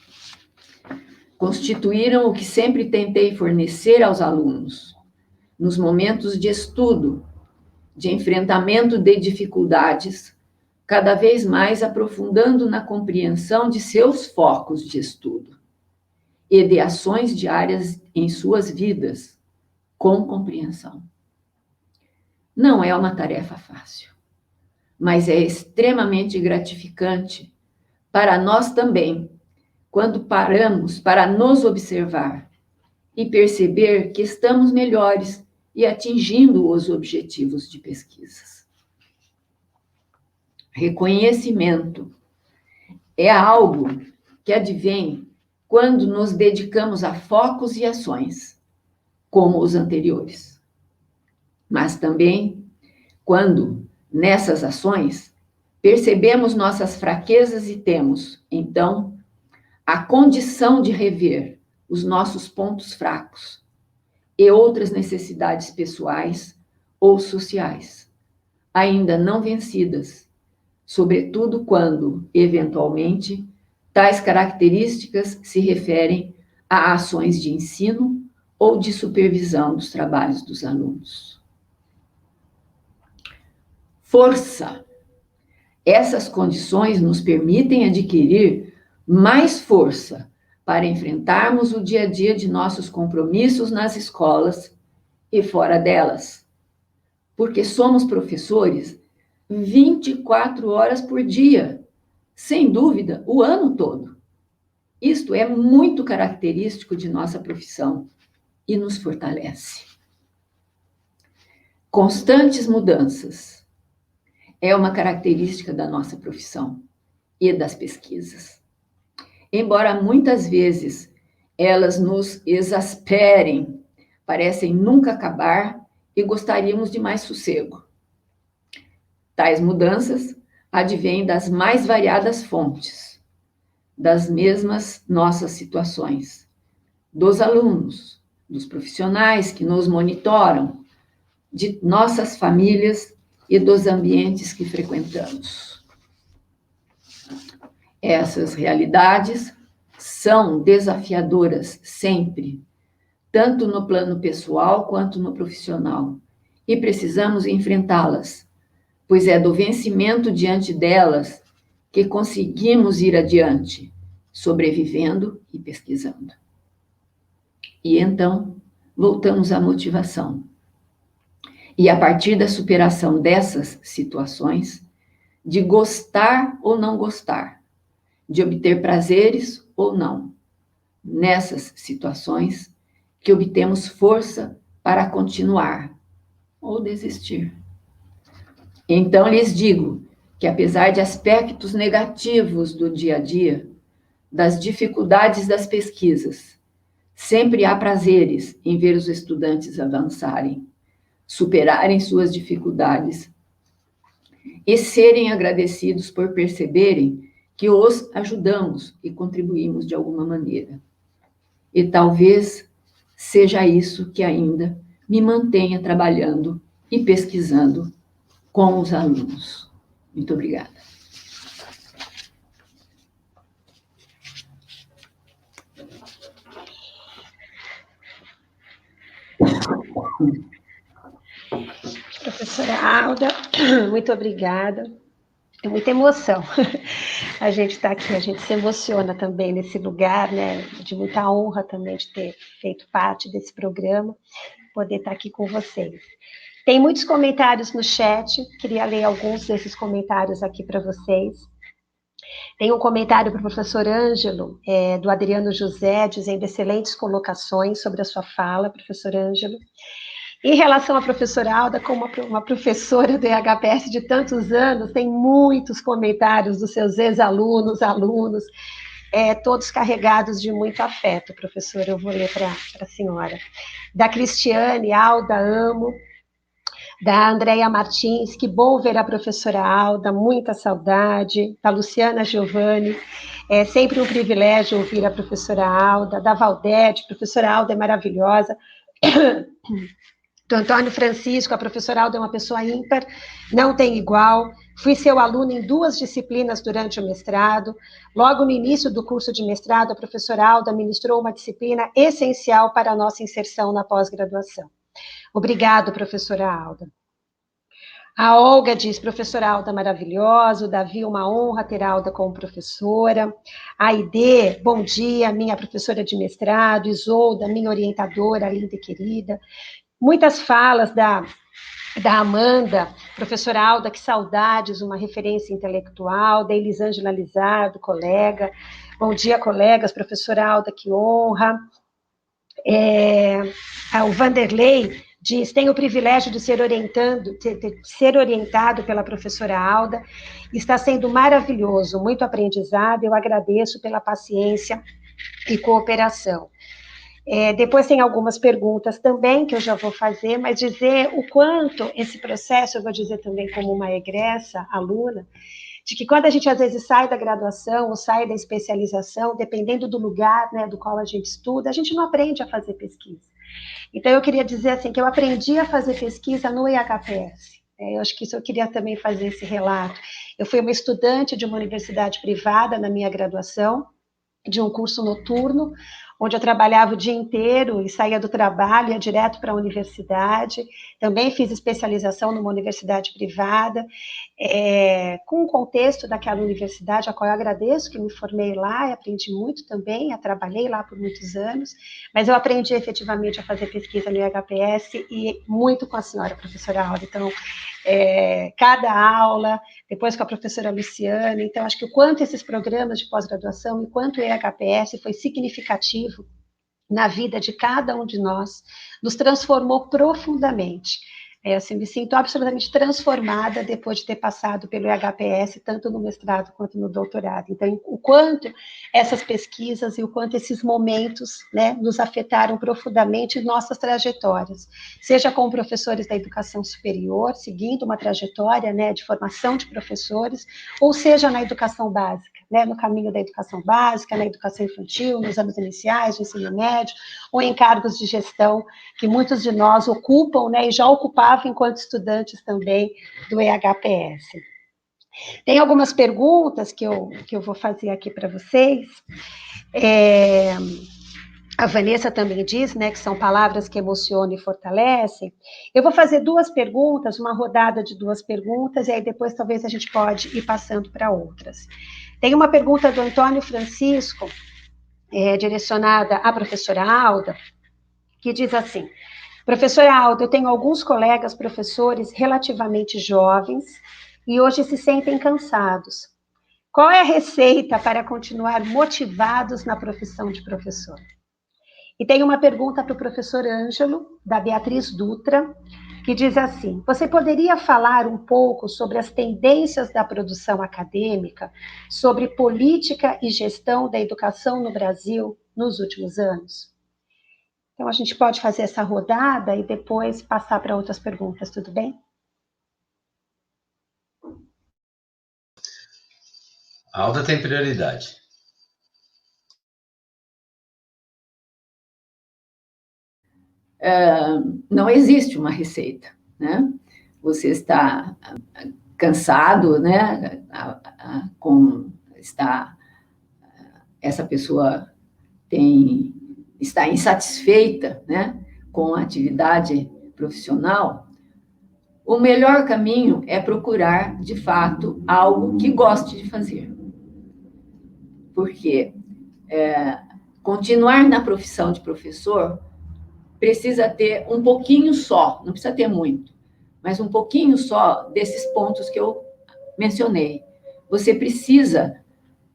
constituíram o que sempre tentei fornecer aos alunos, nos momentos de estudo, de enfrentamento de dificuldades, cada vez mais aprofundando na compreensão de seus focos de estudo e de ações diárias em suas vidas, com compreensão. Não é uma tarefa fácil, mas é extremamente gratificante para nós também, quando paramos para nos observar e perceber que estamos melhores e atingindo os objetivos de pesquisas. Reconhecimento é algo que advém quando nos dedicamos a focos e ações, como os anteriores. Mas também quando, nessas ações, percebemos nossas fraquezas e temos, então, a condição de rever os nossos pontos fracos e outras necessidades pessoais ou sociais, ainda não vencidas, sobretudo quando, eventualmente, tais características se referem a ações de ensino ou de supervisão dos trabalhos dos alunos. Força. Essas condições nos permitem adquirir mais força para enfrentarmos o dia a dia de nossos compromissos nas escolas e fora delas. Porque somos professores 24 horas por dia, sem dúvida, o ano todo. Isto é muito característico de nossa profissão e nos fortalece. Constantes mudanças é uma característica da nossa profissão e das pesquisas. Embora muitas vezes elas nos exasperem, parecem nunca acabar e gostaríamos de mais sossego. Tais mudanças advêm das mais variadas fontes, das mesmas nossas situações, dos alunos, dos profissionais que nos monitoram, de nossas famílias e dos ambientes que frequentamos. Essas realidades são desafiadoras sempre, tanto no plano pessoal quanto no profissional, e precisamos enfrentá-las, pois é do vencimento diante delas que conseguimos ir adiante, sobrevivendo e pesquisando. E então, voltamos à motivação. E a partir da superação dessas situações, de gostar ou não gostar, de obter prazeres ou não, nessas situações que obtemos força para continuar ou desistir. Então, lhes digo que, apesar de aspectos negativos do dia a dia, das dificuldades das pesquisas, sempre há prazeres em ver os estudantes avançarem, superarem suas dificuldades e serem agradecidos por perceberem que os ajudamos e contribuímos de alguma maneira. E talvez seja isso que ainda me mantenha trabalhando e pesquisando com os alunos. Muito obrigada. Professora Alda, muito obrigada. É muita emoção. A gente está aqui, a gente se emociona também nesse lugar, né? De muita honra também de ter feito parte desse programa, poder estar aqui com vocês. Tem muitos comentários no chat, queria ler alguns desses comentários aqui para vocês. Tem um comentário para o professor Ângelo, do Adriano José, dizendo excelentes colocações sobre a sua fala, professor Ângelo. Em relação à professora Alda, como uma professora do EHPS de tantos anos, tem muitos comentários dos seus ex-alunos, alunos, todos carregados de muito afeto, professora, eu vou ler para a senhora. Da Cristiane, Alda, amo. Da Andréia Martins, que bom ver a professora Alda, muita saudade. Da Luciana Giovanni, é sempre um privilégio ouvir a professora Alda. Da Valdete, professora Alda é maravilhosa. Do Antônio Francisco, a professora Alda é uma pessoa ímpar, não tem igual. Fui seu aluno em 2 disciplinas durante o mestrado. Logo no início do curso de mestrado, a professora Alda ministrou uma disciplina essencial para a nossa inserção na pós-graduação. Obrigado, professora Alda. A Olga diz, professora Alda maravilhosa, o Davi, uma honra ter a Alda como professora. A Aide, bom dia, minha professora de mestrado. Isolda, minha orientadora, linda e querida. Muitas falas da Amanda, professora Alda, que saudades, uma referência intelectual. Da Elisângela Lizardo, colega. Bom dia, colegas, professora Alda, que honra. O Vanderlei diz, tenho o privilégio de ser orientado pela professora Alda, está sendo maravilhoso, muito aprendizado, eu agradeço pela paciência e cooperação. Depois tem algumas perguntas também, que eu já vou fazer, mas dizer o quanto esse processo, eu vou dizer também como uma egressa aluna, de que quando a gente às vezes sai da graduação ou sai da especialização, dependendo do lugar, né, do qual a gente estuda, a gente não aprende a fazer pesquisa. Então, eu queria dizer assim, que eu aprendi a fazer pesquisa no EHPS. Eu acho que isso eu queria também fazer esse relato. Eu fui uma estudante de uma universidade privada na minha graduação, de um curso noturno, onde eu trabalhava o dia inteiro e saía do trabalho, ia direto para a universidade. Também fiz especialização numa universidade privada, com o contexto daquela universidade, a qual eu agradeço, que me formei lá e aprendi muito também, trabalhei lá por muitos anos, mas eu aprendi efetivamente a fazer pesquisa no IHPS e muito com a senhora professora Alda. Então, cada aula, depois com a professora Luciana, então acho que o quanto esses programas de pós-graduação e quanto o EHPS foi significativo na vida de cada um de nós, nos transformou profundamente. Assim, me sinto absolutamente transformada depois de ter passado pelo IHPS, tanto no mestrado quanto no doutorado. Então, o quanto essas pesquisas e o quanto esses momentos, né, nos afetaram profundamente em nossas trajetórias, seja com professores da educação superior, seguindo uma trajetória, né, de formação de professores, ou seja na educação básica, né, no caminho da educação básica, na educação infantil, nos anos iniciais, do ensino médio, ou em cargos de gestão que muitos de nós ocupam, né, e já ocupavam enquanto estudantes também do EHPS. Tem algumas perguntas que eu vou fazer aqui para vocês. A Vanessa também diz, né, que são palavras que emocionam e fortalecem. Eu vou fazer 2 perguntas, uma rodada de 2 perguntas, e aí depois talvez a gente pode ir passando para outras. Tem uma pergunta do Antônio Francisco, direcionada à professora Alda, que diz assim, professora Alda, eu tenho alguns colegas professores relativamente jovens e hoje se sentem cansados. Qual é a receita para continuar motivados na profissão de professor? E tem uma pergunta para o professor Ângelo, da Beatriz Dutra, que diz assim, você poderia falar um pouco sobre as tendências da produção acadêmica, sobre política e gestão da educação no Brasil nos últimos anos? Então, a gente pode fazer essa rodada e depois passar para outras perguntas, tudo bem? A Alda tem prioridade. não existe uma receita, né? Você está cansado, né? Essa pessoa está insatisfeita, né, com a atividade profissional. O melhor caminho é procurar, de fato, algo que goste de fazer. Porque continuar na profissão de professor precisa ter um pouquinho só, não precisa ter muito, mas um pouquinho só desses pontos que eu mencionei. Você precisa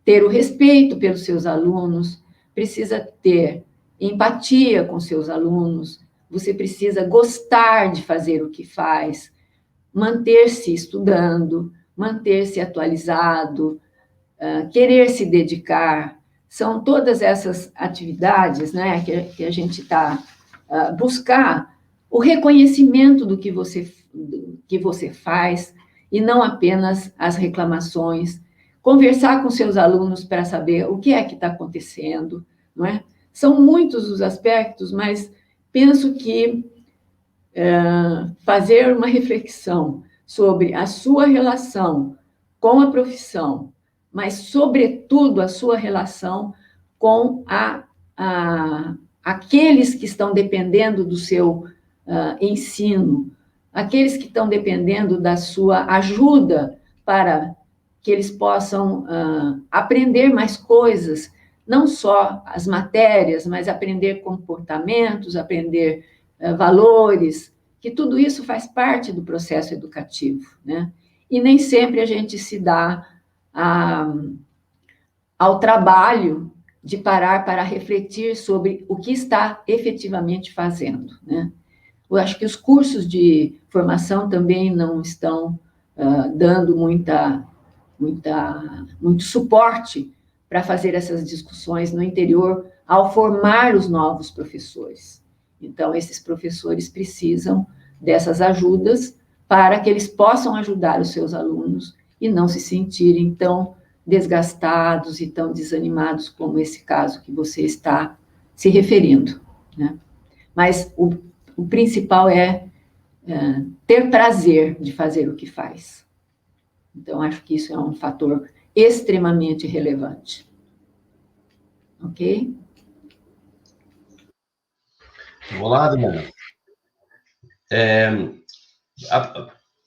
ter o respeito pelos seus alunos, precisa ter empatia com seus alunos, você precisa gostar de fazer o que faz, manter-se estudando, manter-se atualizado, querer se dedicar. São todas essas atividades, né, que a gente está buscar o reconhecimento do que você faz, e não apenas as reclamações, conversar com seus alunos para saber o que é que está acontecendo, não é? São muitos os aspectos, mas penso que fazer uma reflexão sobre a sua relação com a profissão, mas, sobretudo, a sua relação com aqueles que estão dependendo do seu ensino, aqueles que estão dependendo da sua ajuda para que eles possam aprender mais coisas, não só as matérias, mas aprender comportamentos, aprender valores, que tudo isso faz parte do processo educativo, né? E nem sempre a gente se dá ao trabalho de parar para refletir sobre o que está efetivamente fazendo, né? Eu acho que os cursos de formação também não estão dando muito suporte para fazer essas discussões no interior ao formar os novos professores. Então, esses professores precisam dessas ajudas para que eles possam ajudar os seus alunos e não se sentirem tão desgastados e tão desanimados como esse caso que você está se referindo, né? Mas o principal é ter prazer de fazer o que faz. Então, acho que isso é um fator extremamente relevante. Ok? Vou lá, Adriana.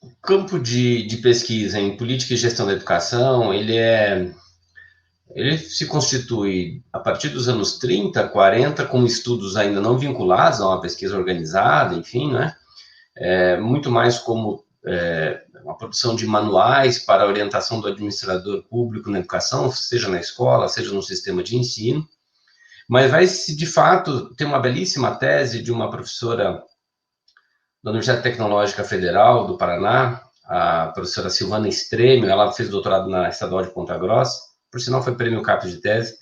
O campo de pesquisa em política e gestão da educação, ele se constitui a partir dos anos 30, 40, com estudos ainda não vinculados a uma pesquisa organizada, enfim, né? Muito mais como uma produção de manuais para a orientação do administrador público na educação, seja na escola, seja no sistema de ensino. Mas vai, de fato, ter uma belíssima tese de uma professora da Universidade Tecnológica Federal do Paraná, a professora Silvana Stremel. Ela fez doutorado na Estadual de Ponta Grossa, por sinal foi prêmio CAPES de tese,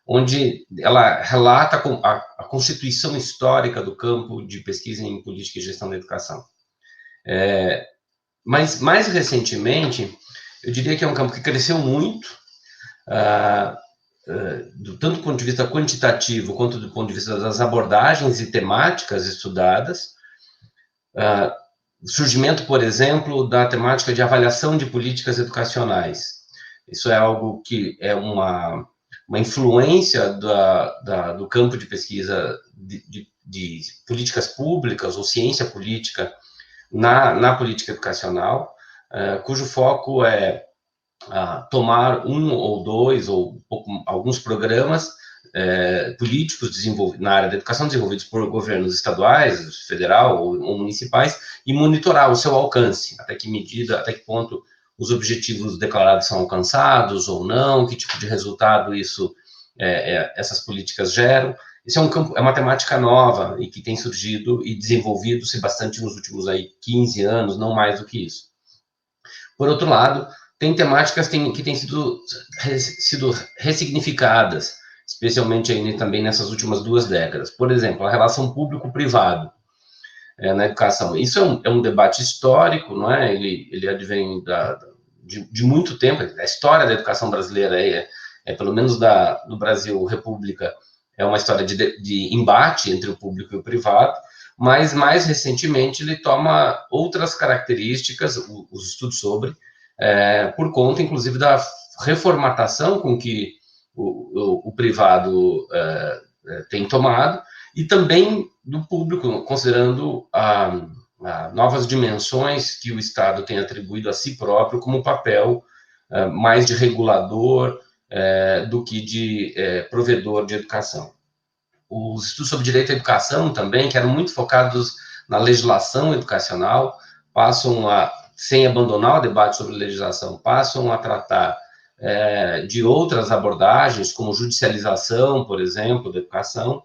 onde ela relata a constituição histórica do campo de pesquisa em política e gestão da educação. Mas, mais recentemente, eu diria que é um campo que cresceu muito, tanto do ponto de vista quantitativo, quanto do ponto de vista das abordagens e temáticas estudadas. Surgimento, por exemplo, da temática de avaliação de políticas educacionais. Isso é algo que é uma influência do campo de pesquisa de políticas públicas ou ciência política na política educacional, cujo foco é tomar um ou dois ou alguns programas políticos na área da educação desenvolvidos por governos estaduais, federal ou municipais, e monitorar o seu alcance, até que ponto os objetivos declarados são alcançados ou não, que tipo de resultado essas políticas geram. Isso é uma temática nova e que tem surgido e desenvolvido-se bastante nos últimos 15 anos, não mais do que isso. Por outro lado, tem temáticas que têm sido ressignificadas, especialmente também nessas últimas 2 décadas. Por exemplo, a relação público-privado na educação. Isso é um debate histórico, não é? Ele advém de muito tempo. A história da educação brasileira pelo menos do Brasil República, é uma história de embate entre o público e o privado, mas mais recentemente ele toma outras características, os estudos sobre, por conta, inclusive, da reformatação com que o privado tem tomado, e também do público, considerando novas dimensões que o Estado tem atribuído a si próprio como papel mais de regulador do que de provedor de educação. Os estudos sobre direito à educação também, que eram muito focados na legislação educacional, passam a, sem abandonar o debate sobre legislação, passam a tratar de outras abordagens, como judicialização, por exemplo, da educação,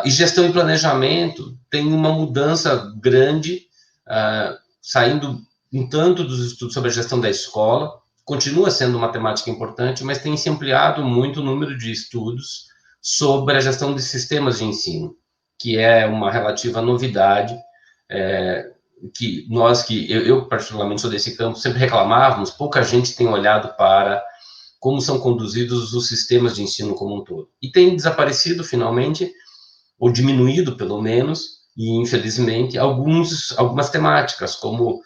e gestão e planejamento tem uma mudança grande, saindo um tanto dos estudos sobre a gestão da escola, continua sendo uma temática importante, mas tem se ampliado muito o número de estudos sobre a gestão de sistemas de ensino, que é uma relativa novidade, que eu particularmente sou desse campo, sempre reclamávamos, pouca gente tem olhado para como são conduzidos os sistemas de ensino como um todo. E tem desaparecido, finalmente, ou diminuído, pelo menos, e, infelizmente, algumas temáticas, como,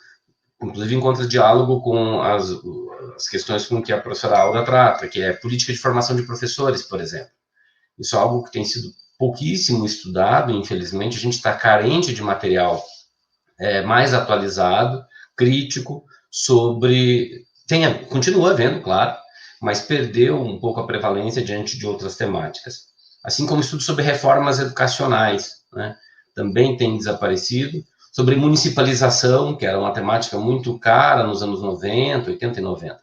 inclusive, encontra diálogo com as questões com que a professora Alda trata, que é política de formação de professores, por exemplo. Isso é algo que tem sido pouquíssimo estudado, infelizmente, a gente está carente de material mais atualizado, crítico, sobre... Continua havendo, claro, mas perdeu um pouco a prevalência diante de outras temáticas. Assim como estudos sobre reformas educacionais, né, também tem desaparecido, sobre municipalização, que era uma temática muito cara nos anos 90, 80 e 90.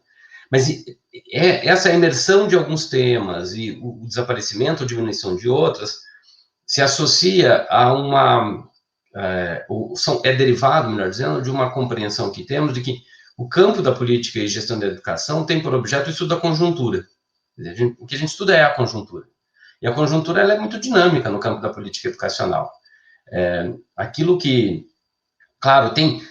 Mas essa imersão de alguns temas e o desaparecimento ou diminuição de outras se associa a é derivado, melhor dizendo, de uma compreensão que temos de que o campo da política e gestão da educação tem por objeto o estudo da conjuntura. O que a gente estuda é a conjuntura. E a conjuntura ela é muito dinâmica no campo da política educacional. Aquilo que, claro, tem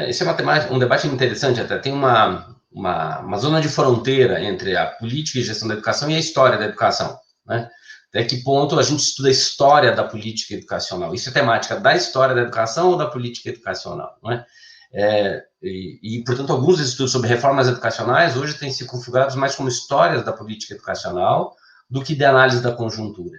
esse é um debate interessante até, tem uma zona de fronteira entre a política e gestão da educação e a história da educação, né? Até que ponto a gente estuda a história da política educacional? Isso é temática da história da educação ou da política educacional, não é? Portanto, alguns estudos sobre reformas educacionais hoje têm se configurados mais como histórias da política educacional do que de análise da conjuntura,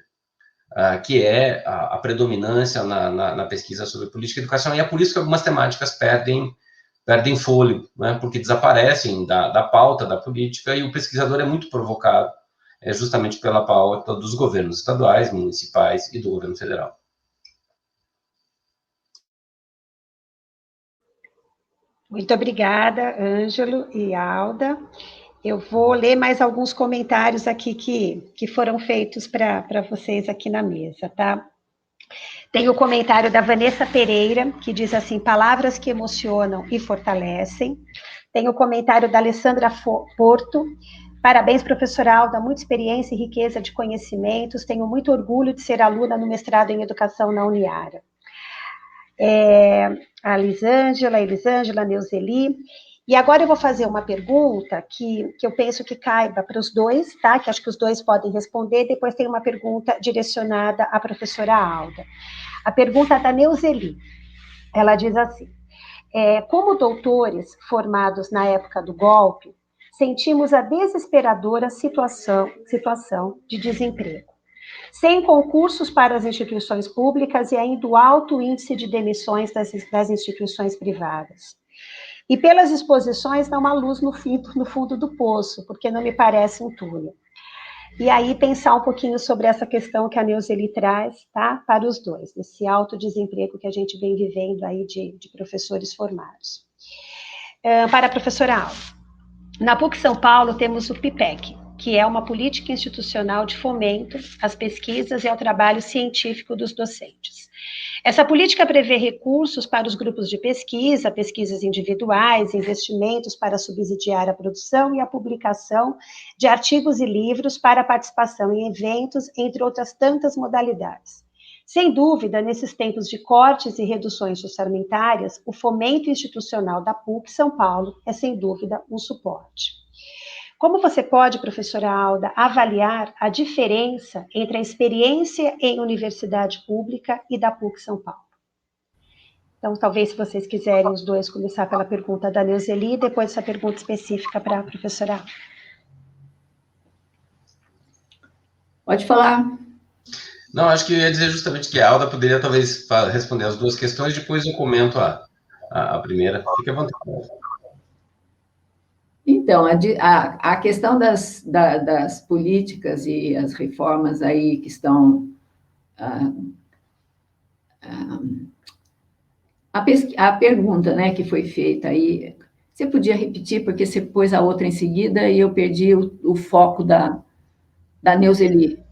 que é a predominância na pesquisa sobre política educacional, e é por isso que algumas temáticas perdem fôlego, né, porque desaparecem da pauta da política, e o pesquisador é muito provocado justamente pela pauta dos governos estaduais, municipais e do governo federal. Muito obrigada, Ângelo e Alda. Eu vou ler mais alguns comentários aqui que foram feitos para vocês aqui na mesa, tá? Tem o comentário da Vanessa Pereira, que diz assim, palavras que emocionam e fortalecem. Tem o comentário da Alessandra Porto, parabéns, professora Alda, muita experiência e riqueza de conhecimentos, tenho muito orgulho de ser aluna no mestrado em educação na Uniara. A Elisângela, a Neuzeli. E agora eu vou fazer uma pergunta que eu penso que caiba para os dois, tá? Que acho que os dois podem responder. Depois tem uma pergunta direcionada à professora Alda. A pergunta da Neuzeli. Ela diz assim, como doutores formados na época do golpe, sentimos a desesperadora situação de desemprego. Sem concursos para as instituições públicas e ainda o alto índice de demissões das instituições privadas. E pelas exposições, dá uma luz no fundo do poço, porque não me parece um túnel. E aí pensar um pouquinho sobre essa questão que a Neuzeli traz, tá? Para os dois, esse alto desemprego que a gente vem vivendo aí de professores formados. Para a professora Alda. Na PUC São Paulo temos o PIPEC, que é uma política institucional de fomento às pesquisas e ao trabalho científico dos docentes. Essa política prevê recursos para os grupos de pesquisa, pesquisas individuais, investimentos para subsidiar a produção e a publicação de artigos e livros para participação em eventos, entre outras tantas modalidades. Sem dúvida, nesses tempos de cortes e reduções orçamentárias, o fomento institucional da PUC São Paulo é, sem dúvida, um suporte. Como você pode, professora Alda, avaliar a diferença entre a experiência em universidade pública e da PUC São Paulo? Então, talvez, se vocês quiserem, os dois, começar pela pergunta da Neuzeli e depois essa pergunta específica para a professora Alda. Pode falar. Não, acho que eu ia dizer justamente que a Alda poderia talvez responder as duas questões, depois eu comento a primeira. Fique à vontade. Então, a questão das políticas e as reformas aí que estão... A pergunta, né, que foi feita aí, você podia repetir, porque você pôs a outra em seguida e eu perdi o foco da Neuzeli.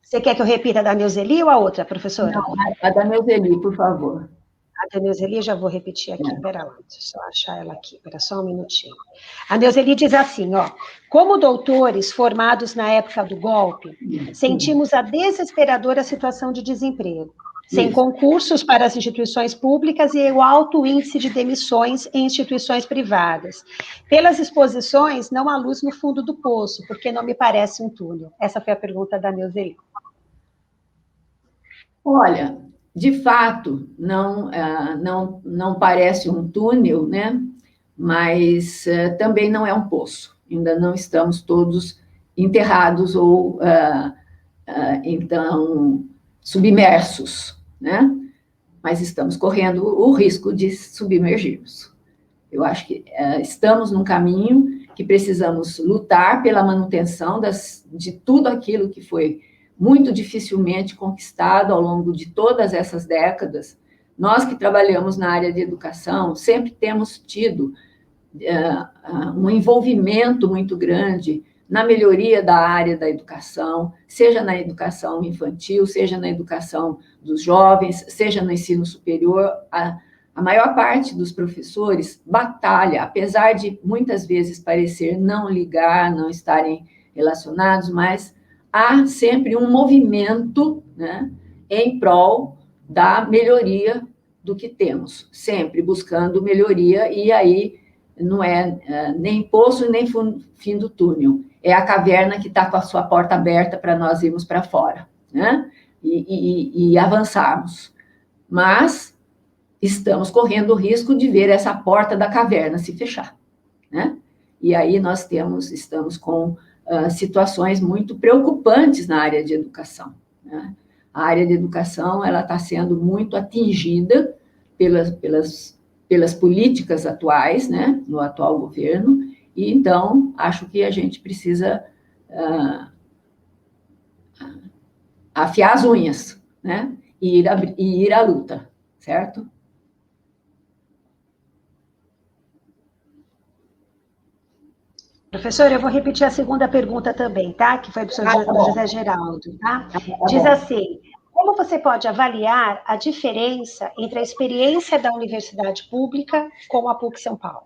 Você quer que eu repita a da Neuzeli ou a outra, professora? Não, a da Neuzeli, por favor. A da Neuzeli, já vou repetir aqui, pera lá, deixa eu achar ela aqui, pera só um minutinho. A Neuzeli diz assim, ó, como doutores formados na época do golpe, sentimos a desesperadora situação de desemprego, sem concursos para as instituições públicas e o alto índice de demissões em instituições privadas. Pelas exposições, não há luz no fundo do poço, porque não me parece um túnel. Essa foi a pergunta da Neuzeli. Olha, de fato, não parece um túnel, né? Mas também não é um poço. Ainda não estamos todos enterrados ou, então, submersos, né? Mas estamos correndo o risco de submergirmos. Eu acho que estamos num caminho que precisamos lutar pela manutenção de tudo aquilo que foi muito dificilmente conquistado ao longo de todas essas décadas. Nós que trabalhamos na área de educação sempre temos tido um envolvimento muito grande na melhoria da área da educação, seja na educação infantil, seja na educação dos jovens, seja no ensino superior. A maior parte dos professores batalha, apesar de muitas vezes parecer não ligar, não estarem relacionados, mas há sempre um movimento, né, em prol da melhoria do que temos, sempre buscando melhoria, e aí não é nem poço nem fim do túnel, é a caverna que está com a sua porta aberta para nós irmos para fora, né, e avançarmos. Mas estamos correndo o risco de ver essa porta da caverna se fechar, né, e aí nós estamos com situações muito preocupantes na área de educação, né? A área de educação ela está sendo muito atingida pelas políticas atuais, né, no atual governo, e então acho que a gente precisa afiar as unhas, né, e ir à luta, certo? Professora, eu vou repetir a segunda pergunta também, tá? Que foi do José Geraldo, tá? Diz assim, como você pode avaliar a diferença entre a experiência da universidade pública com a PUC São Paulo?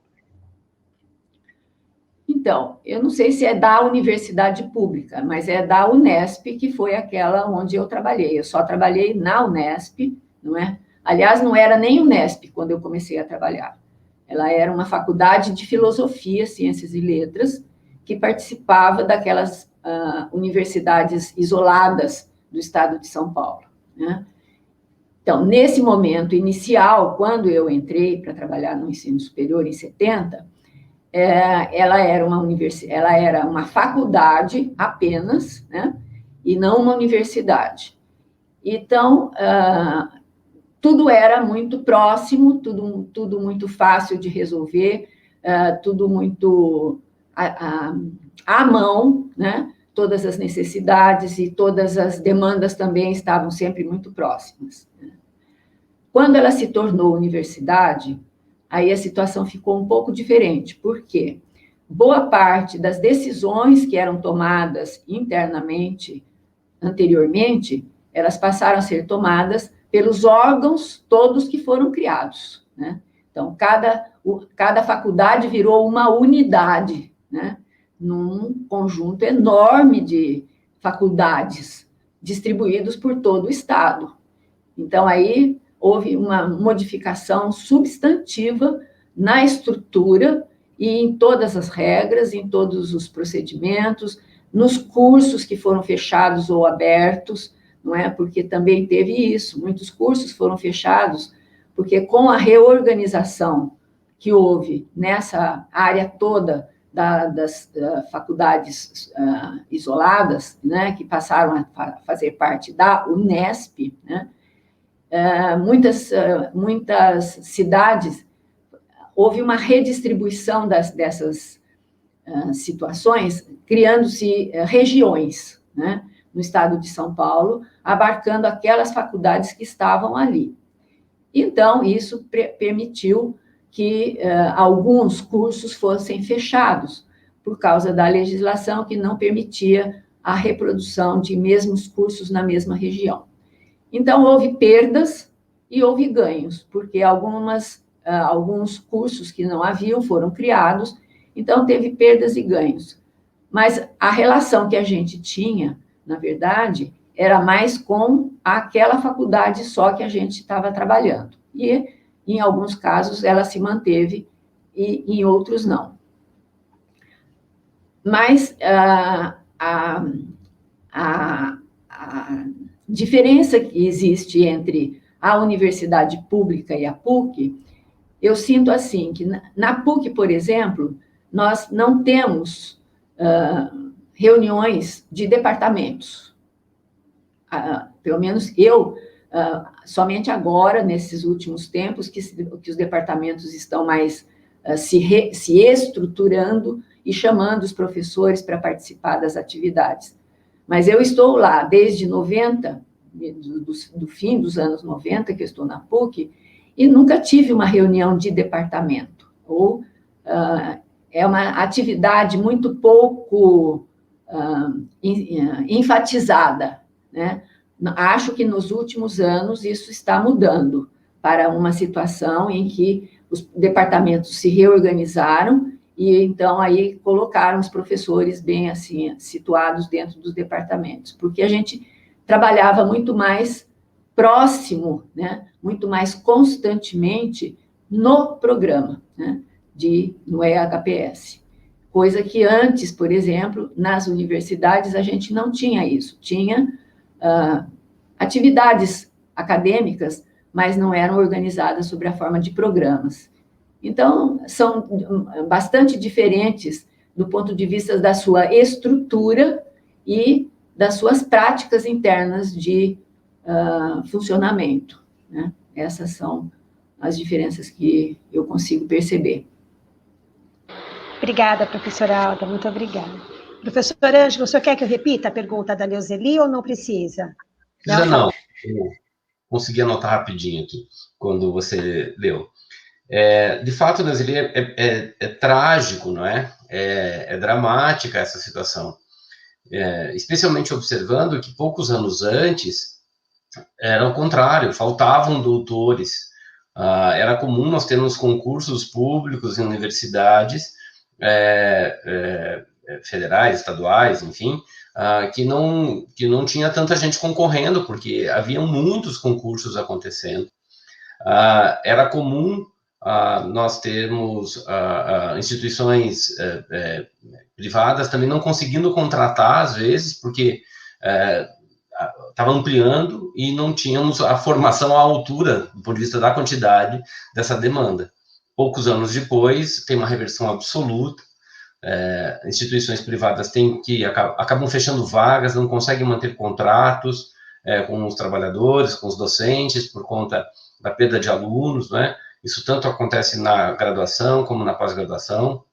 Então, eu não sei se é da universidade pública, mas é da Unesp, que foi aquela onde eu trabalhei. Eu só trabalhei na Unesp, não é? Aliás, não era nem Unesp quando eu comecei a trabalhar. Ela era uma faculdade de filosofia, ciências e letras, que participava daquelas universidades isoladas do estado de São Paulo, né? Então, nesse momento inicial, quando eu entrei para trabalhar no ensino superior em 70, ela era uma faculdade apenas, né? E não uma universidade. Então, tudo era muito próximo, tudo muito fácil de resolver, tudo muito à mão, né? Todas as necessidades e todas as demandas também estavam sempre muito próximas. Quando ela se tornou universidade, aí a situação ficou um pouco diferente, porque boa parte das decisões que eram tomadas internamente, anteriormente, elas passaram a ser tomadas pelos órgãos todos que foram criados, né? Então, cada faculdade virou uma unidade, né? Num conjunto enorme de faculdades distribuídos por todo o estado. Então, aí houve uma modificação substantiva na estrutura e em todas as regras, em todos os procedimentos, nos cursos que foram fechados ou abertos, não é? Porque também teve isso, muitos cursos foram fechados, porque com a reorganização que houve nessa área toda das faculdades isoladas, né, que passaram a fazer parte da Unesp, né, muitas cidades, houve uma redistribuição dessas situações, criando-se regiões, né, no estado de São Paulo, abarcando aquelas faculdades que estavam ali. Então, isso permitiu que alguns cursos fossem fechados, por causa da legislação que não permitia a reprodução de mesmos cursos na mesma região. Então, houve perdas e houve ganhos, porque alguns cursos que não haviam foram criados, então teve perdas e ganhos. Mas a relação que a gente tinha, na verdade, era mais com aquela faculdade só que a gente estava trabalhando. E, em alguns casos, ela se manteve e em outros não. Mas a diferença que existe entre a universidade pública e a PUC, eu sinto assim, que na PUC, por exemplo, nós não temos reuniões de departamentos. Pelo menos eu, somente agora, nesses últimos tempos, que os departamentos estão mais se estruturando e chamando os professores para participar das atividades. Mas eu estou lá desde 90, do fim dos anos 90, que eu estou na PUC, e nunca tive uma reunião de departamento. Ou é uma atividade muito pouco enfatizada, né? Acho que nos últimos anos isso está mudando para uma situação em que os departamentos se reorganizaram e então aí colocaram os professores bem assim situados dentro dos departamentos, porque a gente trabalhava muito mais próximo, né? Muito mais constantemente no programa, né? No EHPS. Coisa que antes, por exemplo, nas universidades a gente não tinha isso. Tinha atividades acadêmicas, mas não eram organizadas sob a forma de programas. Então, são bastante diferentes do ponto de vista da sua estrutura e das suas práticas internas de funcionamento, né? Essas são as diferenças que eu consigo perceber. Obrigada, professora Alda, muito obrigada. Professor Ângelo, o senhor quer que eu repita a pergunta da Neuzeli ou não precisa? Não, eu consegui anotar rapidinho aqui, quando você leu. De fato, Neuzeli, é trágico, não é? É dramática essa situação. Especialmente observando que poucos anos antes era o contrário, faltavam doutores. Era comum nós termos concursos públicos em universidades federais, estaduais, enfim, que não tinha tanta gente concorrendo, porque haviam muitos concursos acontecendo. Era comum nós termos instituições privadas também não conseguindo contratar, às vezes, porque estava ampliando e não tínhamos a formação à altura, do ponto de vista da quantidade dessa demanda. Poucos anos depois, tem uma reversão absoluta, instituições privadas acabam fechando vagas, não conseguem manter contratos com os trabalhadores, com os docentes, por conta da perda de alunos, né? Isso tanto acontece na graduação como na pós-graduação.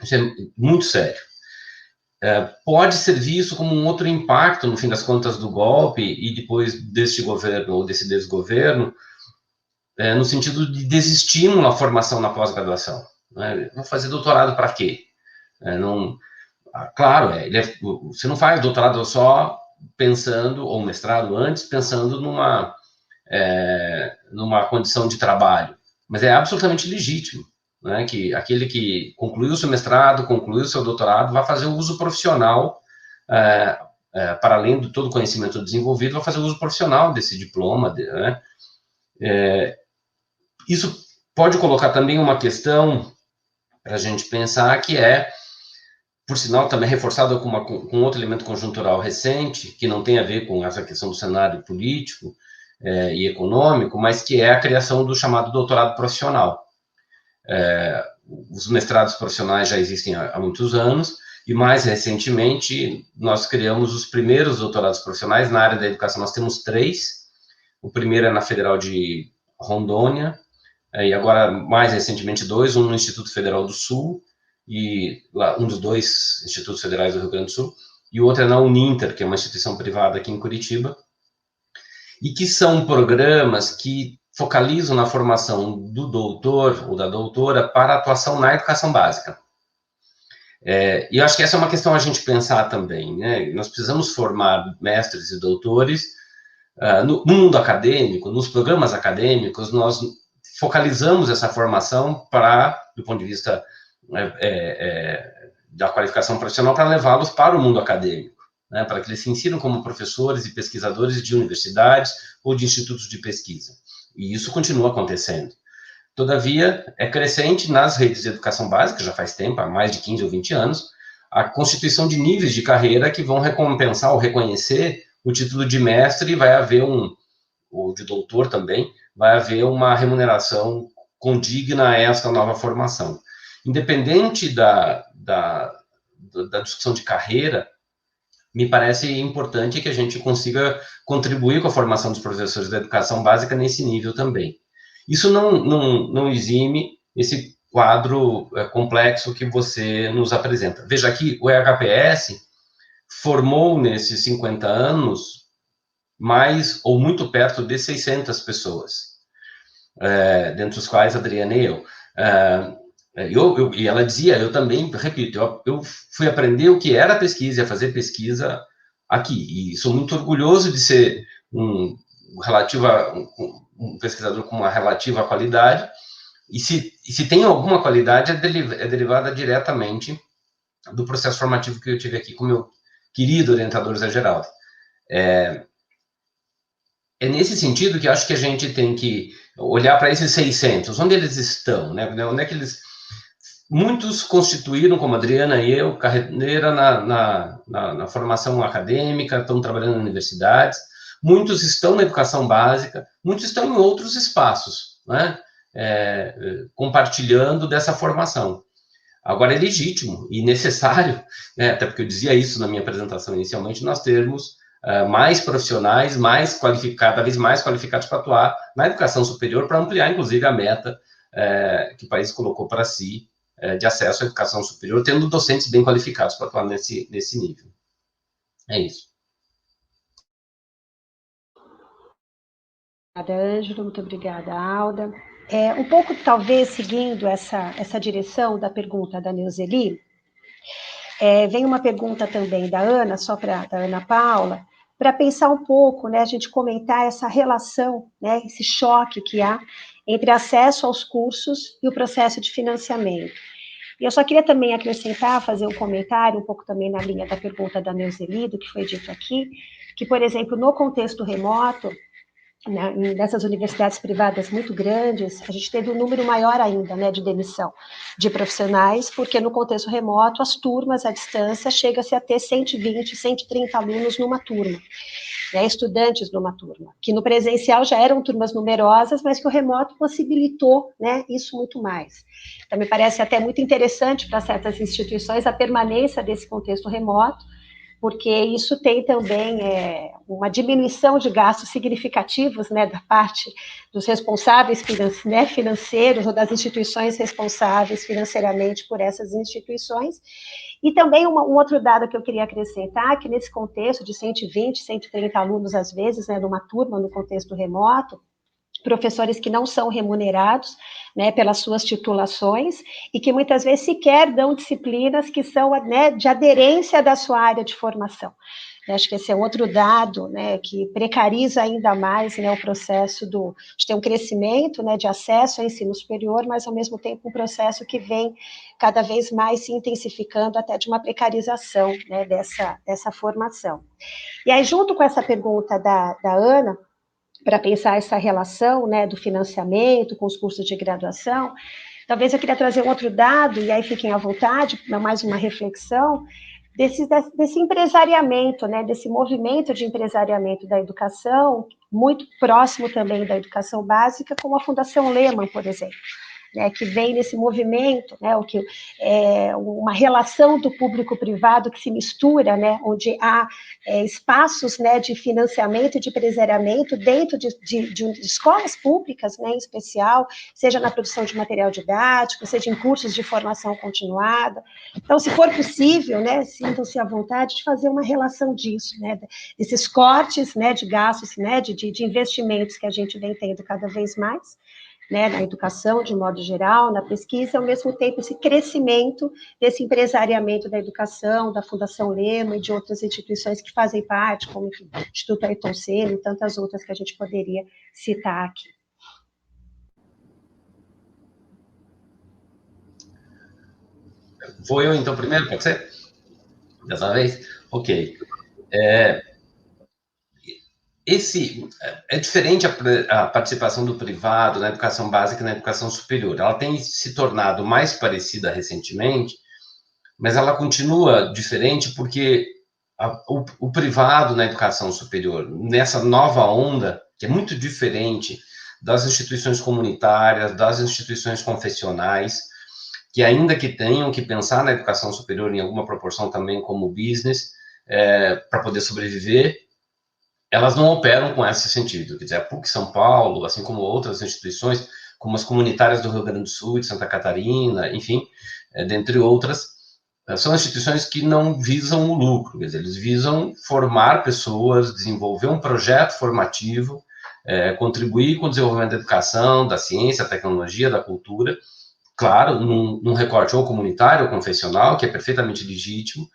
Isso é muito sério. Pode servir isso como um outro impacto, no fim das contas, do golpe e depois deste governo ou desse desgoverno, no sentido de desestímulo à formação na pós-graduação. Né? Vou fazer doutorado para quê? Claro, você não faz doutorado só pensando, ou mestrado antes, pensando numa condição de trabalho, mas é absolutamente legítimo, né, que aquele que concluiu o seu mestrado, concluiu o seu doutorado, vai fazer o uso profissional, para além de todo o conhecimento desenvolvido, vai fazer o uso profissional desse diploma, né? Isso pode colocar também uma questão para a gente pensar, que é, por sinal, também reforçado com outro elemento conjuntural recente, que não tem a ver com essa questão do cenário político e econômico, mas que é a criação do chamado doutorado profissional. Os mestrados profissionais já existem há muitos anos, e mais recentemente nós criamos os primeiros doutorados profissionais na área da educação. Nós temos 3, o primeiro é na Federal de Rondônia, e agora mais recentemente 2, um no Instituto Federal do Sul, e um dos 2 institutos federais do Rio Grande do Sul, e o outro é na Uninter, que é uma instituição privada aqui em Curitiba, e que são programas que focalizam na formação do doutor ou da doutora para a atuação na educação básica. E eu acho que essa é uma questão a gente pensar também, né? Nós precisamos formar mestres e doutores no mundo acadêmico, nos programas acadêmicos, nós focalizamos essa formação do ponto de vista da qualificação profissional, para levá-los para o mundo acadêmico, né? Para que eles se insiram como professores e pesquisadores de universidades ou de institutos de pesquisa. E isso continua acontecendo. Todavia, é crescente nas redes de educação básica, já faz tempo, há mais de 15 ou 20 anos, a constituição de níveis de carreira que vão recompensar ou reconhecer o título de mestre, e vai haver ou de doutor também, vai haver uma remuneração condigna a essa nova formação. Independente da discussão de carreira, me parece importante que a gente consiga contribuir com a formação dos professores da educação básica nesse nível também. Isso não exime esse quadro complexo que você nos apresenta. Veja aqui, o EHPS formou nesses 50 anos mais ou muito perto de 600 pessoas, dentre os quais a Adriana e eu. E ela dizia, eu também, repito, eu fui aprender o que era pesquisa, a fazer pesquisa aqui, e sou muito orgulhoso de ser um pesquisador com uma relativa qualidade, e se tem alguma qualidade, é derivada diretamente do processo formativo que eu tive aqui com o meu querido orientador Zé Geraldo. É nesse sentido que eu acho que a gente tem que olhar para esses 600, onde eles estão, né? Onde é que eles... Muitos constituíram, como a Adriana e eu, carreira na formação acadêmica, estão trabalhando em universidades, muitos estão na educação básica, muitos estão em outros espaços, né? Compartilhando dessa formação. Agora, é legítimo e necessário, né? Até porque eu dizia isso na minha apresentação inicialmente, nós termos mais profissionais, cada vez mais qualificados para atuar na educação superior, para ampliar, inclusive, a meta que o país colocou para si, de acesso à educação superior, tendo docentes bem qualificados para atuar nesse nível. É isso. Obrigada, Ângelo, muito obrigada, Alda. Um pouco, talvez, seguindo essa direção da pergunta da Neuzeli, vem uma pergunta também da Ana, da Ana Paula, para pensar um pouco, né, a gente comentar essa relação, né, esse choque que há entre acesso aos cursos e o processo de financiamento. E eu só queria também acrescentar, fazer um comentário, um pouco também na linha da pergunta da Neuzeli, do que foi dito aqui, que, por exemplo, no contexto remoto, nessas universidades privadas muito grandes, a gente teve um número maior ainda, né, de demissão de profissionais, porque no contexto remoto, as turmas à distância chega-se a ter 120, 130 alunos numa turma, né, estudantes numa turma, que no presencial já eram turmas numerosas, mas que o remoto possibilitou, né, isso muito mais. Então, me parece até muito interessante para certas instituições a permanência desse contexto remoto, porque isso tem também uma diminuição de gastos significativos, né, da parte dos responsáveis financeiros ou das instituições responsáveis financeiramente por essas instituições. E também um outro dado que eu queria acrescentar, que nesse contexto de 120, 130 alunos, às vezes, né, numa turma, no contexto remoto, professores que não são remunerados, né, pelas suas titulações, e que muitas vezes sequer dão disciplinas que são, né, de aderência da sua área de formação. Acho que esse é outro dado, né, que precariza ainda mais, né, o processo de ter um crescimento, né, de acesso ao ensino superior, mas, ao mesmo tempo, um processo que vem cada vez mais se intensificando, até de uma precarização, né, dessa formação. E aí, junto com essa pergunta da Ana, para pensar essa relação, né, do financiamento com os cursos de graduação, Talvez eu queria trazer um outro dado, e aí fiquem à vontade, mais uma reflexão, desse empresariamento, né, desse movimento de empresariamento da educação, muito próximo também da educação básica, como a Fundação Lehman, por exemplo, né, que vem nesse movimento, né, o que é uma relação do público-privado que se mistura, né, onde há espaços, né, de financiamento e de empresariamento dentro de escolas públicas, né, em especial, seja na produção de material didático, seja em cursos de formação continuada. Então, se for possível, né, sintam-se à vontade de fazer uma relação disso, né, desses cortes, né, de gastos, né, de investimentos que a gente vem tendo cada vez mais, né, na educação, de modo geral, na pesquisa, e, ao mesmo tempo, esse crescimento desse empresariamento da educação, da Fundação Lehman e de outras instituições que fazem parte, como o Instituto Ayrton Senna e tantas outras que a gente poderia citar aqui. Vou eu, então, primeiro, pode ser? Dessa vez? Ok. É diferente a participação do privado na educação básica e na educação superior. Ela tem se tornado mais parecida recentemente, mas ela continua diferente porque o privado na educação superior, nessa nova onda, que é muito diferente das instituições comunitárias, das instituições confessionais, que ainda que tenham que pensar na educação superior em alguma proporção também como business, para poder sobreviver, elas não operam com esse sentido. Quer dizer, a PUC São Paulo, assim como outras instituições, como as comunitárias do Rio Grande do Sul, de Santa Catarina, enfim, dentre outras, são instituições que não visam o lucro, quer dizer, eles visam formar pessoas, desenvolver um projeto formativo, contribuir com o desenvolvimento da educação, da ciência, da tecnologia, da cultura, claro, num recorte ou comunitário ou confessional, que é perfeitamente legítimo,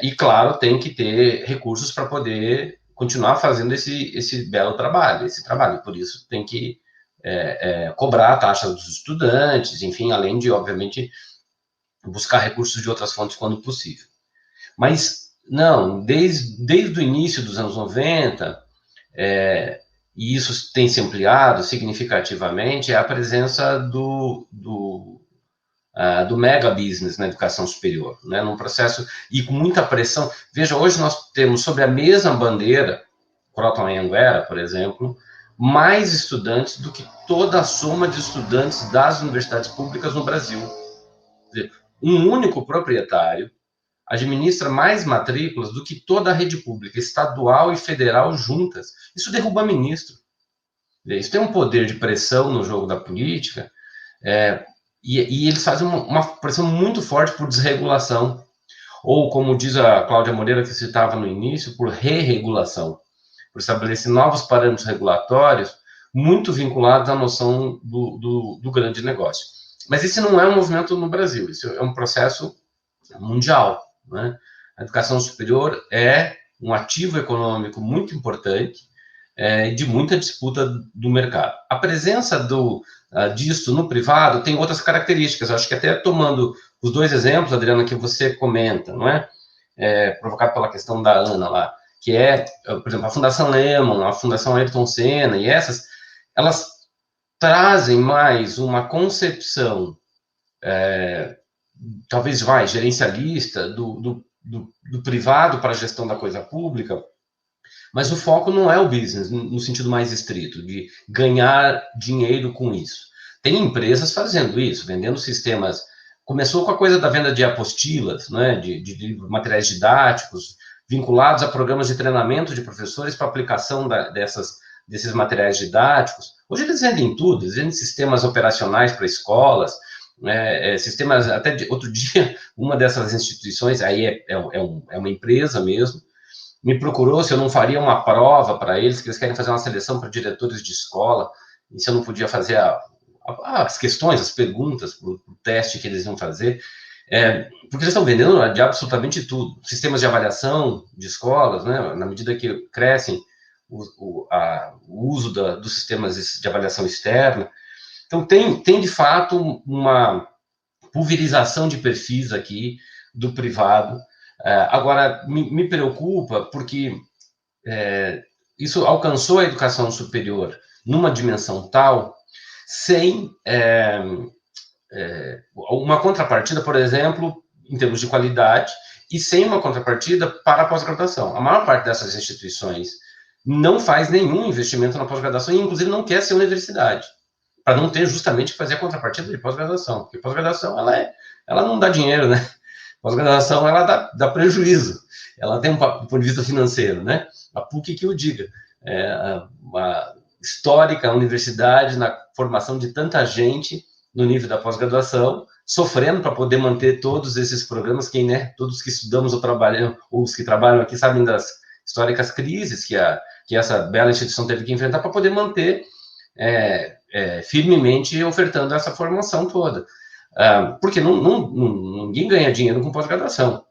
e, claro, tem que ter recursos para poder continuar fazendo esse belo trabalho, por isso tem que cobrar a taxa dos estudantes, enfim, além de, obviamente, buscar recursos de outras fontes quando possível. Mas, não, desde o início dos anos 90, e isso tem se ampliado significativamente, é a presença do mega business na educação superior, né, num processo, e com muita pressão. Veja, hoje nós temos sobre a mesma bandeira, Croton Anhanguera, por exemplo, mais estudantes do que toda a soma de estudantes das universidades públicas no Brasil. Quer dizer, um único proprietário administra mais matrículas do que toda a rede pública, estadual e federal juntas. Isso derruba ministro. Isso tem um poder de pressão no jogo da política, e eles fazem uma pressão muito forte por desregulação, ou, como diz a Cláudia Moreira, que citava no início, por re-regulação, por estabelecer novos parâmetros regulatórios muito vinculados à noção do grande negócio. Mas esse não é um movimento no Brasil, isso é um processo mundial, né? A educação superior é um ativo econômico muito importante, de muita disputa do mercado. A presença disso no privado tem outras características, acho que até tomando os dois exemplos, Adriana, que você comenta, não é? Provocado pela questão da Ana lá, que por exemplo, a Fundação Lehman, a Fundação Ayrton Senna, e elas trazem mais uma concepção, talvez gerencialista, do privado para a gestão da coisa pública, mas o foco não é o business, no sentido mais estrito, de ganhar dinheiro com isso. Tem empresas fazendo isso, vendendo sistemas. Começou com a coisa da venda de apostilas, né, de materiais didáticos, vinculados a programas de treinamento de professores para aplicação desses materiais didáticos. Hoje eles vendem tudo, eles vendem sistemas operacionais para escolas, sistemas, outro dia, uma dessas instituições, aí é uma empresa mesmo, me procurou se eu não faria uma prova para eles, que eles querem fazer uma seleção para diretores de escola, e se eu não podia fazer as questões, as perguntas, para o teste que eles iam fazer, porque eles estão vendendo de absolutamente tudo. Sistemas de avaliação de escolas, né, na medida que crescem o uso dos sistemas de avaliação externa. Então, tem de fato uma pulverização de perfis aqui do privado. Agora, me preocupa porque isso alcançou a educação superior numa dimensão tal, sem uma contrapartida, por exemplo, em termos de qualidade, e sem uma contrapartida para a pós-graduação. A maior parte dessas instituições não faz nenhum investimento na pós-graduação e, inclusive, não quer ser universidade, para não ter justamente que fazer a contrapartida de pós-graduação, porque pós-graduação, ela não dá dinheiro, né? Pós-graduação, ela dá prejuízo, ela tem um ponto de vista financeiro, né? A PUC que o diga, uma histórica universidade na formação de tanta gente no nível da pós-graduação, sofrendo para poder manter todos esses programas, todos que estudamos ou trabalham, ou os que trabalham aqui sabem das históricas crises que essa bela instituição teve que enfrentar para poder manter firmemente ofertando essa formação toda. Porque ninguém ganha dinheiro com pós-graduação.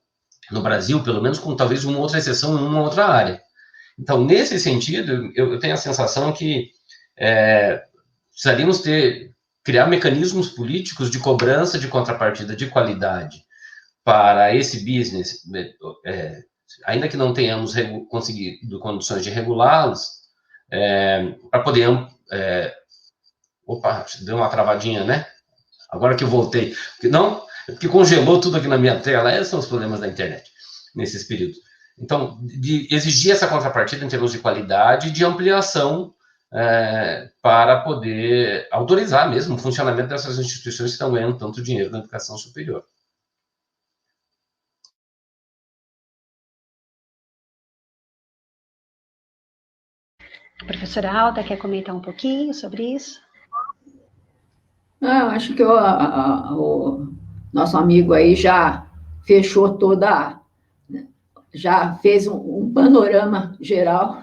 No Brasil, pelo menos, com talvez uma outra exceção em uma outra área. Então, nesse sentido, eu tenho a sensação que precisaríamos criar mecanismos políticos de cobrança de contrapartida de qualidade para esse business, ainda que não tenhamos conseguido condições de regulá-los, para poder... Opa, deu uma travadinha, né? Agora que eu voltei. Porque congelou tudo aqui na minha tela. Esses são os problemas da internet, nesses períodos. Então, de exigir essa contrapartida em termos de qualidade e de ampliação para poder autorizar mesmo o funcionamento dessas instituições que estão ganhando tanto dinheiro na educação superior. A professora Alda quer comentar um pouquinho sobre isso? Eu acho que o nosso amigo aí já fechou já fez um panorama geral.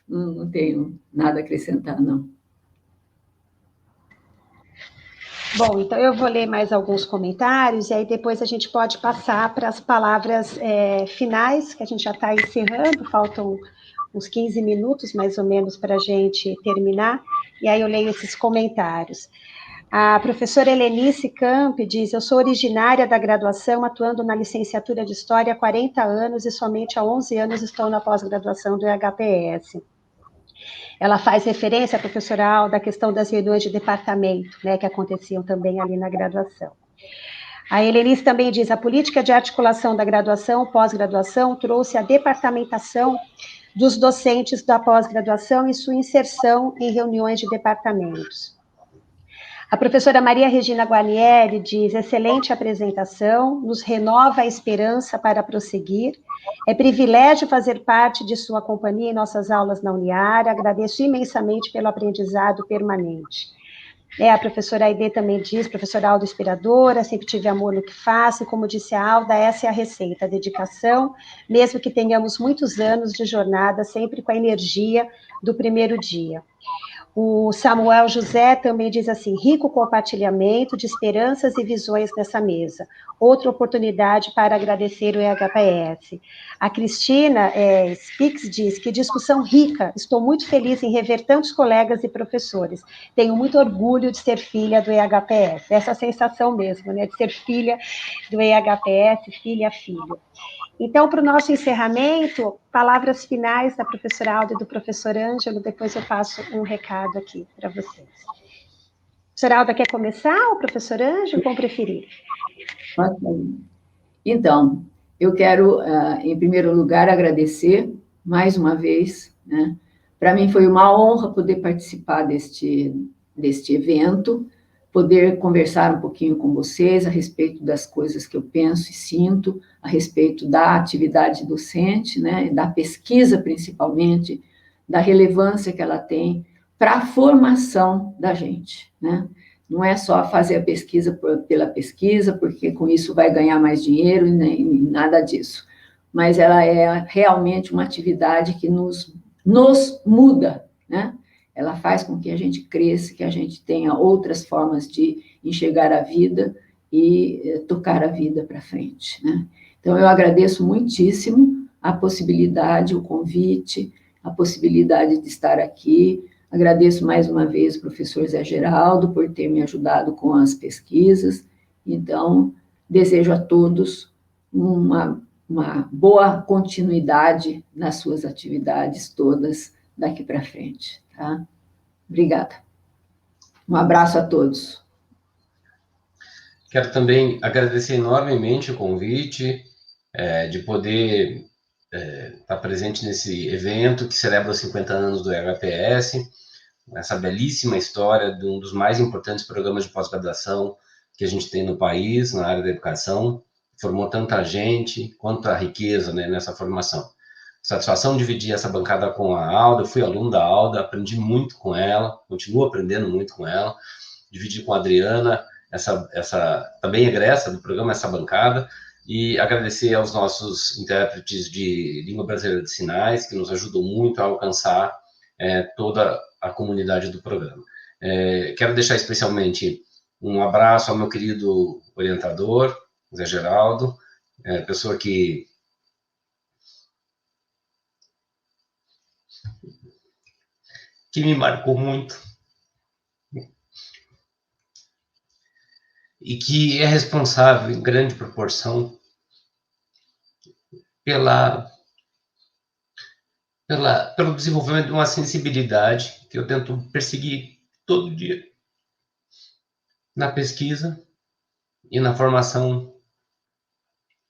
Não tenho nada a acrescentar, não. Bom, então eu vou ler mais alguns comentários e aí depois a gente pode passar para as palavras finais, que a gente já está encerrando, faltam uns 15 minutos mais ou menos para a gente terminar, e aí eu leio esses comentários. A professora Helenice Camp diz: eu sou originária da graduação, atuando na licenciatura de História há 40 anos e somente há 11 anos estou na pós-graduação do EHPS. Ela faz referência, a professora Alda, à questão das reuniões de departamento, né, que aconteciam também ali na graduação. A Helenice também diz: a política de articulação da graduação, pós-graduação, trouxe a departamentação dos docentes da pós-graduação e sua inserção em reuniões de departamentos. A professora Maria Regina Guarnieri diz: excelente apresentação, nos renova a esperança para prosseguir. É privilégio fazer parte de sua companhia em nossas aulas na Uniar. Agradeço imensamente pelo aprendizado permanente. A professora Aide também diz: professora Alda inspiradora, sempre tive amor no que faço, e como disse a Alda, essa é a receita, a dedicação, mesmo que tenhamos muitos anos de jornada, sempre com a energia do primeiro dia. O Samuel José também diz assim: rico compartilhamento de esperanças e visões nessa mesa. Outra oportunidade para agradecer o EHPS. A Cristina Spix diz: que discussão rica, estou muito feliz em rever tantos colegas e professores. Tenho muito orgulho de ser filha do EHPS. Essa sensação mesmo, né, de ser filha do EHPS, filho. Então, para o nosso encerramento, palavras finais da professora Alda e do professor Ângelo, depois eu passo um recado aqui para vocês. Professora Alda, quer começar ou professor Ângelo, como preferir? Então, eu quero, em primeiro lugar, agradecer mais uma vez, né? Para mim foi uma honra poder participar deste evento, poder conversar um pouquinho com vocês a respeito das coisas que eu penso e sinto, a respeito da atividade docente, né, da pesquisa principalmente, da relevância que ela tem para a formação da gente, né? Não é só fazer a pesquisa pela pesquisa, porque com isso vai ganhar mais dinheiro, e nem nada disso. Mas ela é realmente uma atividade que nos muda, né? Ela faz com que a gente cresça, que a gente tenha outras formas de enxergar a vida e tocar a vida para frente, né? Então, eu agradeço muitíssimo a possibilidade, o convite, a possibilidade de estar aqui. Agradeço mais uma vez o professor Zé Geraldo por ter me ajudado com as pesquisas. Então, desejo a todos uma boa continuidade nas suas atividades todas daqui para frente. Tá? Obrigada. Um abraço a todos. Quero também agradecer enormemente o convite, de poder estar presente nesse evento que celebra os 50 anos do IHPS, essa belíssima história de um dos mais importantes programas de pós-graduação que a gente tem no país, na área da educação, formou tanta gente, quanta riqueza, né, nessa formação. Satisfação dividir essa bancada com a Alda, eu fui aluno da Alda, aprendi muito com ela, continuo aprendendo muito com ela, dividir com a Adriana, essa também egressa do programa, essa bancada, e agradecer aos nossos intérpretes de língua brasileira de sinais, que nos ajudam muito a alcançar toda a comunidade do programa. Quero deixar especialmente um abraço ao meu querido orientador, Zé Geraldo, pessoa que me marcou muito e que é responsável em grande proporção pelo desenvolvimento de uma sensibilidade que eu tento perseguir todo dia na pesquisa e na formação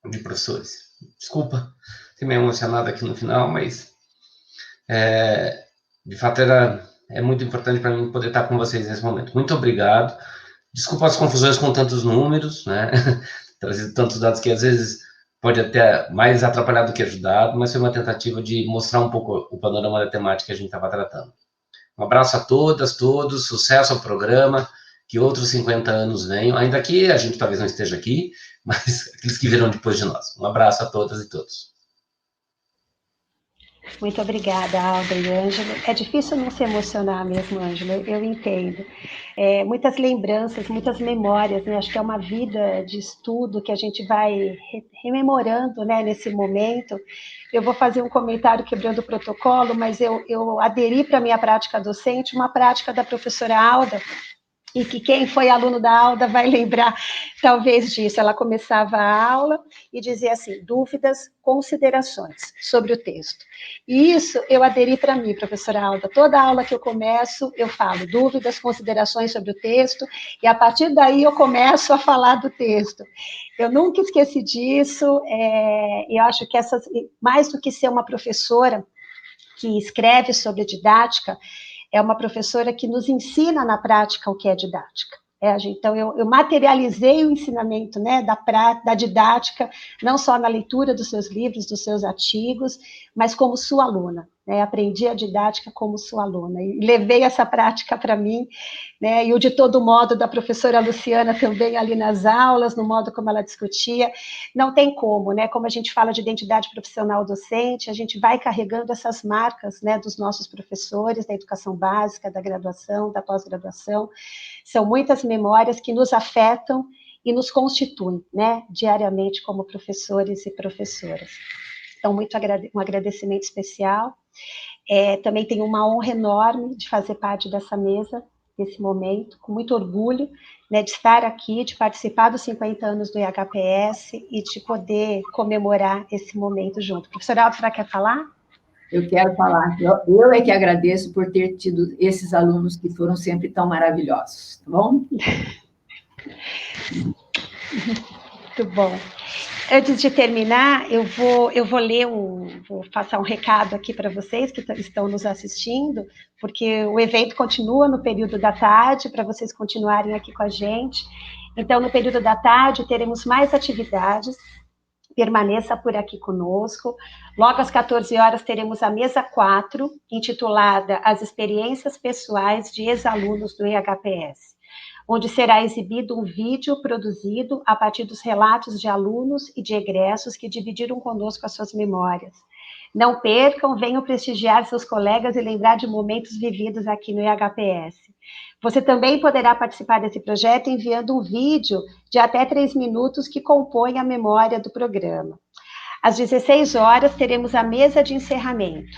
de professores. Desculpa ter me emocionado aqui no final, mas de fato é muito importante para mim poder estar com vocês nesse momento. Muito obrigado. Desculpa as confusões com tantos números, né? Trazido tantos dados que às vezes pode até mais atrapalhar do que ajudar, mas foi uma tentativa de mostrar um pouco o panorama da temática que a gente estava tratando. Um abraço a todas, todos, sucesso ao programa, que outros 50 anos venham, ainda que a gente talvez não esteja aqui, mas aqueles que virão depois de nós. Um abraço a todas e todos. Muito obrigada, Alda e Ângelo. É difícil não se emocionar mesmo, Ângelo, eu entendo. Muitas lembranças, muitas memórias, né? Acho que é uma vida de estudo que a gente vai rememorando, né, nesse momento. Eu vou fazer um comentário quebrando o protocolo, mas eu aderi para a minha prática docente, uma prática da professora Alda, e que quem foi aluno da Alda vai lembrar talvez disso. Ela começava a aula e dizia assim, dúvidas, considerações sobre o texto. E isso eu aderi para mim, professora Alda. Toda aula que eu começo, eu falo dúvidas, considerações sobre o texto, e a partir daí eu começo a falar do texto. Eu nunca esqueci disso, e eu acho que mais do que ser uma professora que escreve sobre didática, é uma professora que nos ensina na prática o que é didática. Então, eu materializei o ensinamento, né, da didática, não só na leitura dos seus livros, dos seus artigos, mas como sua aluna. Né, aprendi a didática como sua aluna, e levei essa prática para mim, né, e o de todo modo da professora Luciana também ali nas aulas, no modo como ela discutia, não tem como, né, como a gente fala de identidade profissional docente, a gente vai carregando essas marcas, né, dos nossos professores, da educação básica, da graduação, da pós-graduação, são muitas memórias que nos afetam e nos constituem, né, diariamente como professores e professoras. Então, um agradecimento especial. Também tenho uma honra enorme de fazer parte dessa mesa, nesse momento, com muito orgulho, né, de estar aqui, de participar dos 50 anos do IHPS e de poder comemorar esse momento junto. Professora Alda, será que quer falar? Eu quero falar, eu é que agradeço por ter tido esses alunos que foram sempre tão maravilhosos, tá bom? Muito bom. Antes de terminar, eu vou vou passar um recado aqui para vocês que estão nos assistindo, porque o evento continua no período da tarde, para vocês continuarem aqui com a gente. Então, no período da tarde, teremos mais atividades, permaneça por aqui conosco. Logo às 14 horas, teremos a mesa 4, intitulada As Experiências Pessoais de Ex-Alunos do IHPS, onde será exibido um vídeo produzido a partir dos relatos de alunos e de egressos que dividiram conosco as suas memórias. Não percam, venham prestigiar seus colegas e lembrar de momentos vividos aqui no IHPS. Você também poderá participar desse projeto enviando um vídeo de até 3 minutos que compõe a memória do programa. Às 16 horas, teremos a mesa de encerramento,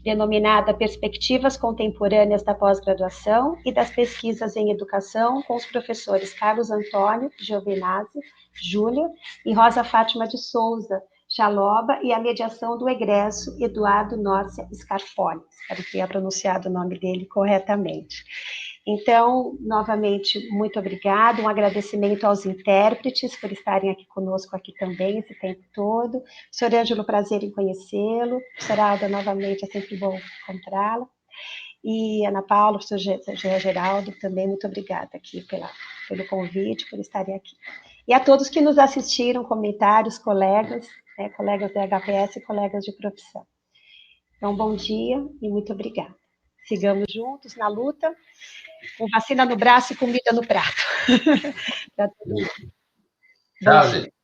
denominada Perspectivas Contemporâneas da Pós-Graduação e das Pesquisas em Educação, com os professores Carlos Antônio Giovinazzi Júnior e Rosa Fátima de Souza Chaloba, e a mediação do egresso Eduardo Nórcia Scarfoni. Espero que tenha pronunciado o nome dele corretamente. Então, novamente, muito obrigada, um agradecimento aos intérpretes por estarem aqui conosco aqui também esse tempo todo. Sr. Ângelo, prazer em conhecê-lo. Sra. Alda, novamente, é sempre bom encontrá-la. E Ana Paula, professor Geraldo, também muito obrigada aqui pelo convite, por estarem aqui. E a todos que nos assistiram, comentários, colegas, colegas da HPS e colegas de profissão. Então, bom dia e muito obrigada. Sigamos juntos na luta, com vacina no braço e comida no prato. Tchau, gente.